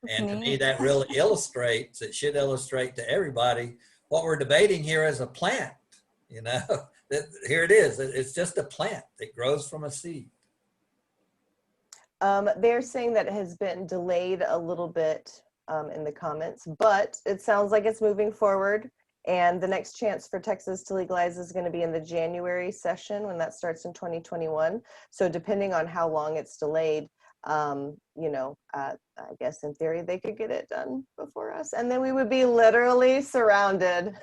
And to me, that really illustrates, it should illustrate to everybody what we're debating here is a plant. You know, here it is. It's just a plant. It grows from a seed. They're saying that it has been delayed a little bit in the comments, but it sounds like it's moving forward. And the next chance for Texas to legalize is going to be in the January session when that starts in 2021. So depending on how long it's delayed, you know, I guess in theory they could get it done before us, and then we would be literally surrounded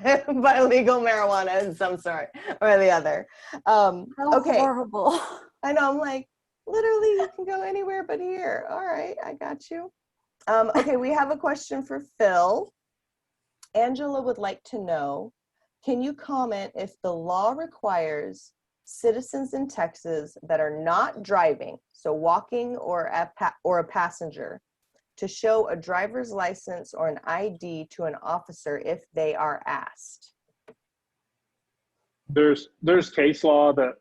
by legal marijuana in some sort or the other. Okay. Horrible. I know. I'm like, literally, you can go anywhere but here. All right, I got you. Okay, we have a question for Phil. Angela would like to know, can you comment if the law requires citizens in Texas that are not driving, so walking or a passenger, to show a driver's license or an ID to an officer if they are asked? There's case law that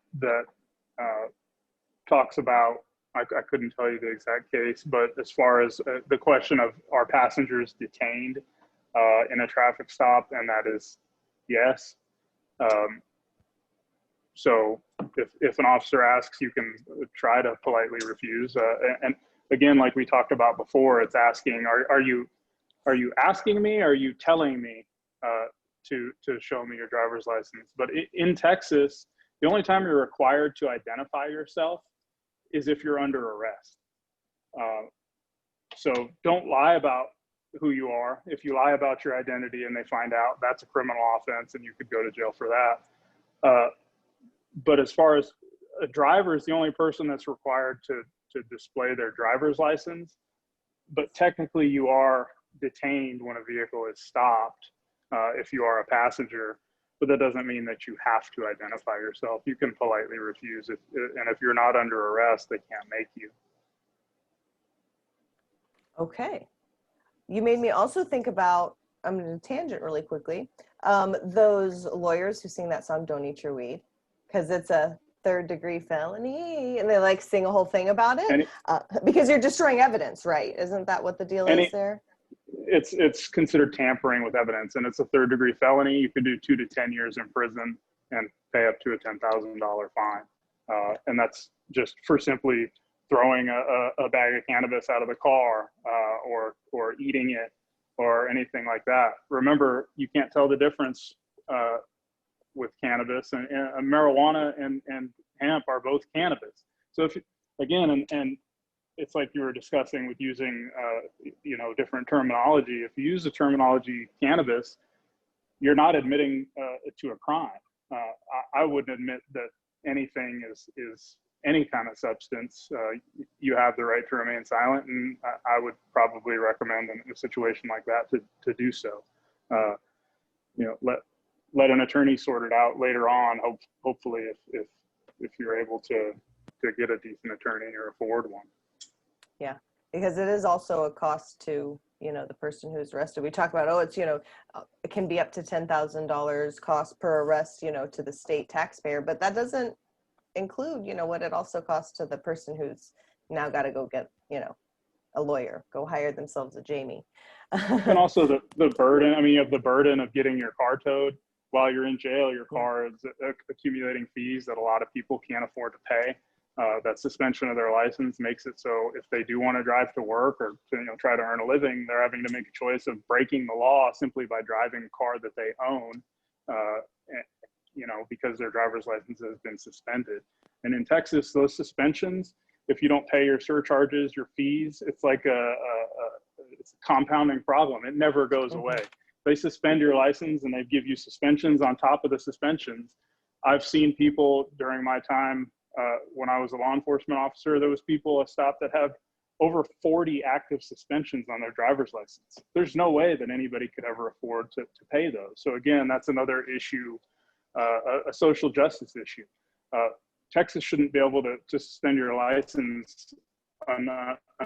talks about, I couldn't tell you the exact case, but as far as the question of are passengers detained in a traffic stop, and that is yes. So if an officer asks, you can try to politely refuse. And again, like we talked about before, it's asking, are you asking me, or are you telling me to show me your driver's license? But in Texas, the only time you're required to identify yourself is if you're under arrest. So don't lie about who you are. If you lie about your identity and they find out, that's a criminal offense and you could go to jail for that. But as far as a driver is the only person that's required to display their driver's license, but technically you are detained when a vehicle is stopped if you are a passenger, but that doesn't mean that you have to identify yourself. You can politely refuse it, and if you're not under arrest, they can't make you. Okay. You made me also think about, I'm going to tangent really quickly, those lawyers who sing that song, Don't Eat Your Weed, because it's a third-degree felony, and they like sing a whole thing about it, because you're destroying evidence, right? Isn't that what the deal is there? It's considered tampering with evidence, and it's a third-degree felony. You could do 2 to 10 years in prison and pay up to a $10,000 fine, and that's just for simply throwing a bag of cannabis out of the car, or eating it, or anything like that. Remember, you can't tell the difference with cannabis, and marijuana and hemp are both cannabis. So if, again, and it's like you were discussing with using, you know, different terminology. If you use the terminology cannabis, you're not admitting to a crime. I wouldn't admit that anything is any kind of substance. You have the right to remain silent, and I would probably recommend in a situation like that to do so. You know, let an attorney sort it out later on. Hopefully, if you're able to get a decent attorney or afford one. Yeah, because it is also a cost to, you know, the person who's arrested. We talk about, oh, it's, you know, it can be up to $10,000 cost per arrest, you know, to the state taxpayer, but that doesn't include, you know, what it also costs to the person who's now got to go get, you know, a lawyer, go hire themselves a Jamie. And also the burden, I mean, you have the burden of getting your car towed while you're in jail. Your car is accumulating fees that a lot of people can't afford to pay. That suspension of their license makes it so if they do want to drive to work or to, you know, try to earn a living, they're having to make a choice of breaking the law simply by driving a car that they own, you know, because their driver's license has been suspended. And in Texas, those suspensions, if you don't pay your surcharges, your fees, it's like it's a compounding problem. It never goes away. They suspend your license and they give you suspensions on top of the suspensions. I've seen people during my time when I was a law enforcement officer, there was people stopped that have over 40 active suspensions on their driver's license. There's no way that anybody could ever afford to pay those. So again, that's another issue, a social justice issue. Texas shouldn't be able to suspend your license an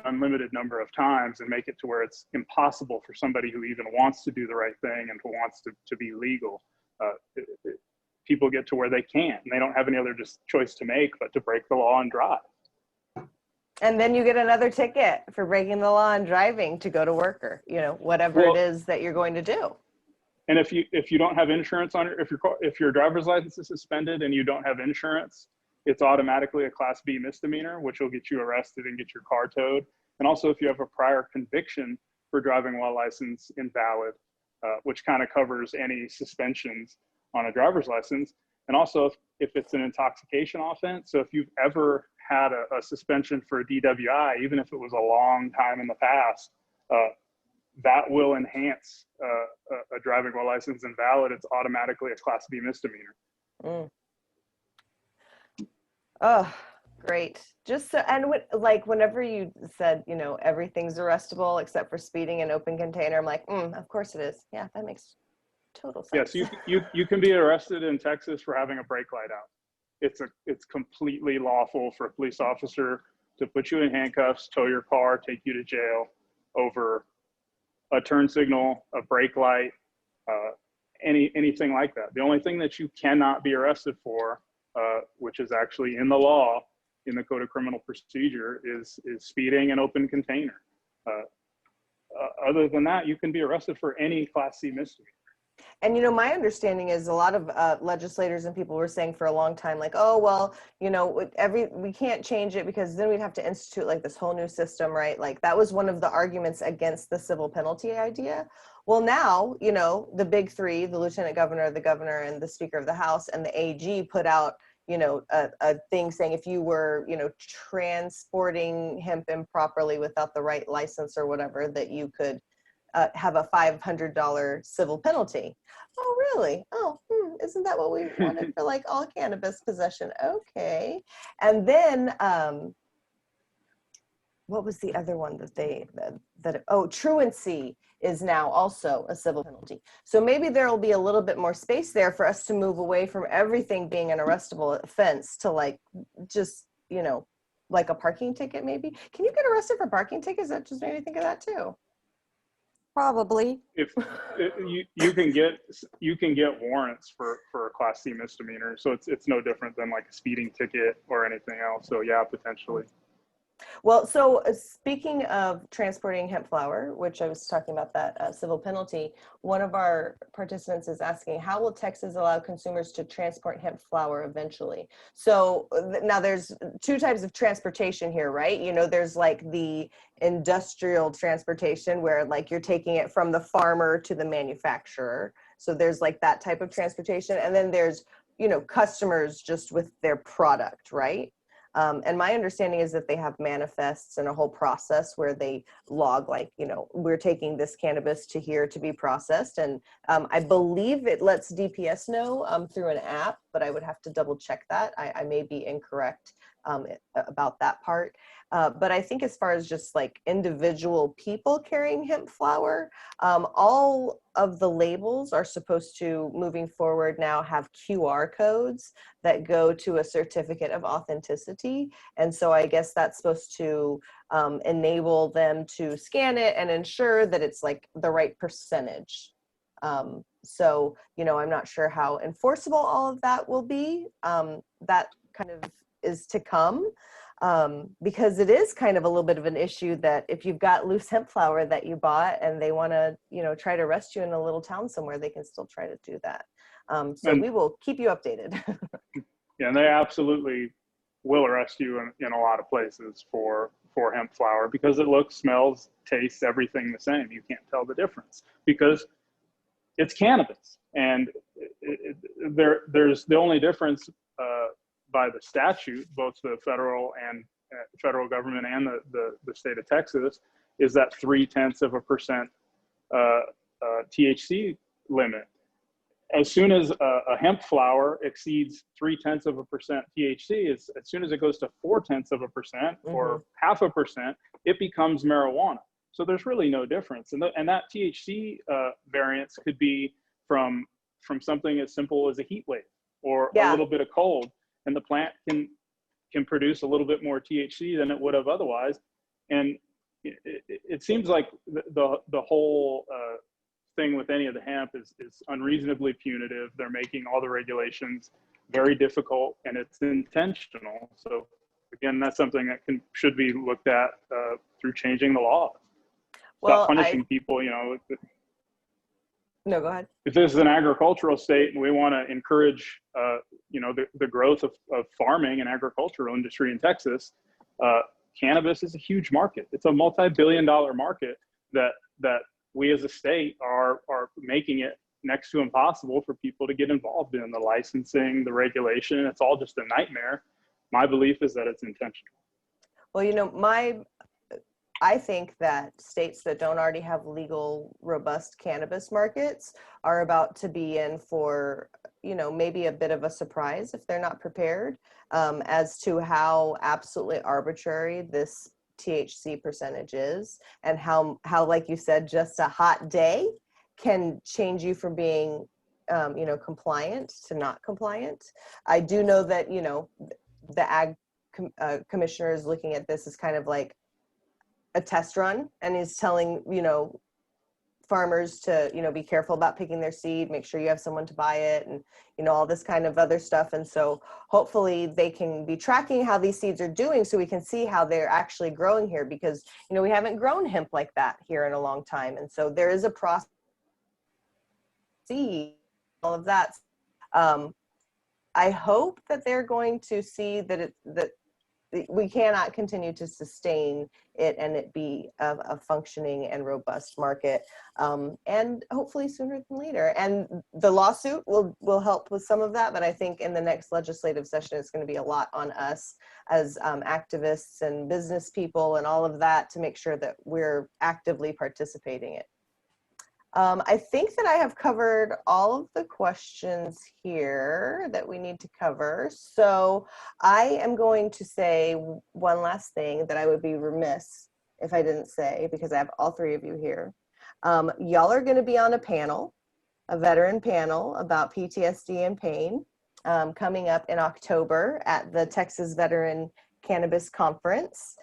unlimited number of times and make it to where it's impossible for somebody who even wants to do the right thing and who wants to be legal. People get to where they can't, and they don't have any other just choice to make but to break the law and drive. And then you get another ticket for breaking the law and driving to go to work, or, you know, whatever it is that you're going to do. And if you don't have insurance on it, if your driver's license is suspended and you don't have insurance, it's automatically a Class B misdemeanor, which will get you arrested and get your car towed. And also, if you have a prior conviction for driving while license invalid, which kind of covers any suspensions on a driver's license. And also, if it's an intoxication offense, so if you've ever had a suspension for a DWI, even if it was a long time in the past, that will enhance a driving while license invalid. It's automatically a Class B misdemeanor. Mm. Oh, great. Just so, and like whenever you said, you know, everything's arrestable except for speeding and open container, I'm like, of course it is. Yeah, that makes total sense. Yes, you can be arrested in Texas for having a brake light out. It's completely lawful for a police officer to put you in handcuffs, tow your car, take you to jail over a turn signal, a brake light, anything like that. The only thing that you cannot be arrested for, which is actually in the law, in the Code of Criminal Procedure, is speeding and open container. Other than that, you can be arrested for any Class C misdemeanor. And, you know, my understanding is a lot of legislators and people were saying for a long time, like, oh, well, you know, we can't change it because then we'd have to institute like this whole new system, right? Like that was one of the arguments against the civil penalty idea. Well, now, you know, the big three, the lieutenant governor, the governor, and the speaker of the House and the AG put out, you know, a thing saying if you were, you know, transporting hemp improperly without the right license or whatever, that you could have a $500 civil penalty. Oh, really? Oh, isn't that what we wanted for like all cannabis possession? Okay. And then, what was the other one that truancy is now also a civil penalty. So maybe there will be a little bit more space there for us to move away from everything being an arrestable offense to like, just, you know, like a parking ticket maybe. Can you get arrested for parking tickets? That just made me think of that too. Probably. If you can get warrants for a Class C misdemeanor, so it's no different than like a speeding ticket or anything else. So yeah, potentially. Well, so speaking of transporting hemp flower, which I was talking about that civil penalty, one of our participants is asking, how will Texas allow consumers to transport hemp flower eventually? So now there's two types of transportation here, right? You know, there's like the industrial transportation where like you're taking it from the farmer to the manufacturer. So there's like that type of transportation. And then there's, you know, customers just with their product, right? And my understanding is that they have manifests and a whole process where they log like, you know, we're taking this cannabis to here to be processed. And I believe it lets DPS know through an app, but I would have to double check that. I may be incorrect about that part. But I think as far as just like individual people carrying hemp flower, all of the labels are supposed to, moving forward now, have QR codes that go to a certificate of authenticity. And so I guess that's supposed to enable them to scan it and ensure that it's like the right percentage. So, you know, I'm not sure how enforceable all of that will be. That kind of is to come. Because it is kind of a little bit of an issue that if you've got loose hemp flower that you bought and they want to, you know, try to arrest you in a little town somewhere, they can still try to do that. So we will keep you updated. Yeah, and they absolutely will arrest you in a lot of places for hemp flower because it looks, smells, tastes, everything the same. You can't tell the difference because it's cannabis. And there's the only difference by the statute, both the federal government and the state of Texas, is that 0.3% THC limit. As soon as a hemp flower exceeds 0.3% THC, as soon as it goes to 0.4% or 0.5%, it becomes marijuana. So there's really no difference. And that THC variance could be from something as simple as a heat wave or a little bit of cold. And the plant can can produce a little bit more THC than it would have otherwise. And it seems like the whole thing with any of the hemp is unreasonably punitive. They're making all the regulations very difficult, and it's intentional. So again, that's something that should be looked at through changing the law. Stop punishing people, you know. No, go ahead. If this is an agricultural state and we want to encourage, you know, the growth of farming and agricultural industry in Texas, cannabis is a huge market. It's a multi-billion-dollar market that we as a state are making it next to impossible for people to get involved in. The licensing, the regulation, it's all just a nightmare. My belief is that it's intentional. Well, you know, I think that states that don't already have legal, robust cannabis markets are about to be in for, you know, maybe a bit of a surprise if they're not prepared as to how absolutely arbitrary this THC percentage is, and how, like you said, just a hot day can change you from being, you know, compliant to not compliant. I do know that, you know, the ag commissioner is looking at this as kind of like a test run, and is telling, you know, farmers to, you know, be careful about picking their seed, make sure you have someone to buy it, and, you know, all this kind of other stuff. And so hopefully they can be tracking how these seeds are doing so we can see how they're actually growing here, because, you know, we haven't grown hemp like that here in a long time. And so there is a process, all of that. I hope that they're going to see that that we cannot continue to sustain it and it be a functioning and robust market, and hopefully sooner than later. And the lawsuit will help with some of that, but I think in the next legislative session, it's going to be a lot on us as activists and business people and all of that to make sure that we're actively participating in it. I think that I have covered all of the questions here that we need to cover. So I am going to say one last thing that I would be remiss if I didn't say, because I have all three of you here. Y'all are going to be on a panel, a veteran panel about PTSD and pain, coming up in October at the Texas Veteran Cannabis Conference.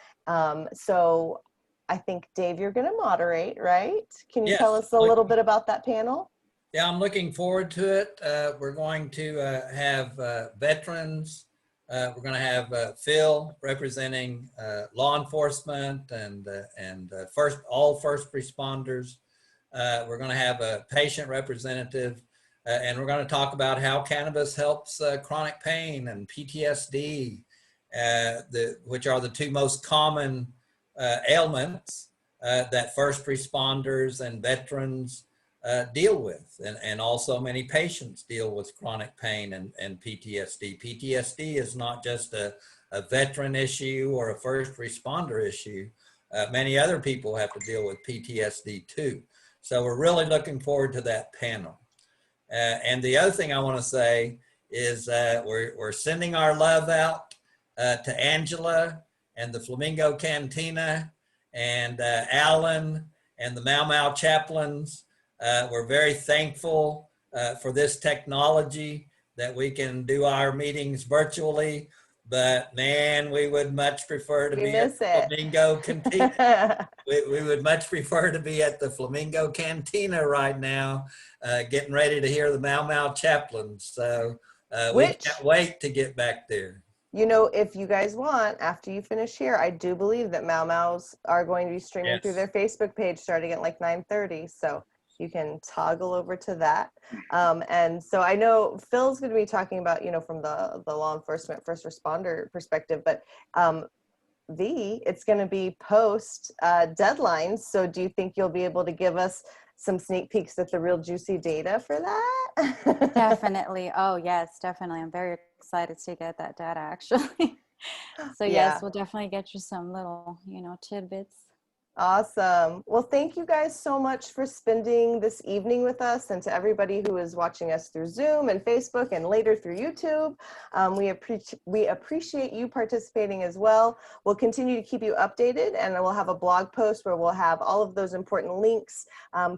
So I think, Dave, you're going to moderate, right? Can you tell us a little bit about that panel? Yeah, I'm looking forward to it. We're going to have veterans. We're going to have Phil representing law enforcement and all first responders. We're going to have a patient representative, and we're going to talk about how cannabis helps chronic pain and PTSD, which are the two most common ailments that first responders and veterans deal with, and also many patients deal with chronic pain and PTSD. PTSD is not just a veteran issue or a first responder issue. Many other people have to deal with PTSD too. So we're really looking forward to that panel. And the other thing I want to say is we're sending our love out to Angela and the Flamingo Cantina and Alan and the Mau Mau chaplains. We're very thankful for this technology that we can do our meetings virtually, but man, we would much prefer to be at the Flamingo Cantina. We would much prefer to be at the Flamingo Cantina right now, getting ready to hear the Mau Mau chaplains. So we can't wait to get back there. You know, if you guys want, after you finish here, I do believe that Mau Mau's are going to be streaming through their Facebook page starting at like 9:30. So you can toggle over to that. And so I know Phil's going to be talking about, you know, from the law enforcement first responder perspective, but it's going to be post deadlines. So do you think you'll be able to give us some sneak peeks at the real juicy data for that? Definitely. Oh, yes, definitely. I'm very excited to get that data, actually. So yes, we'll definitely get you some little, you know, tidbits. Awesome. Well, thank you guys so much for spending this evening with us, and to everybody who is watching us through Zoom and Facebook and later through YouTube. We appreciate you participating as well. We'll continue to keep you updated, and we'll have a blog post where we'll have all of those important links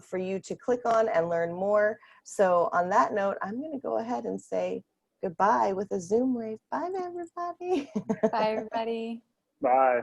for you to click on and learn more. So on that note, I'm going to go ahead and say goodbye with a Zoom wave. Bye, everybody. Bye, everybody. Bye.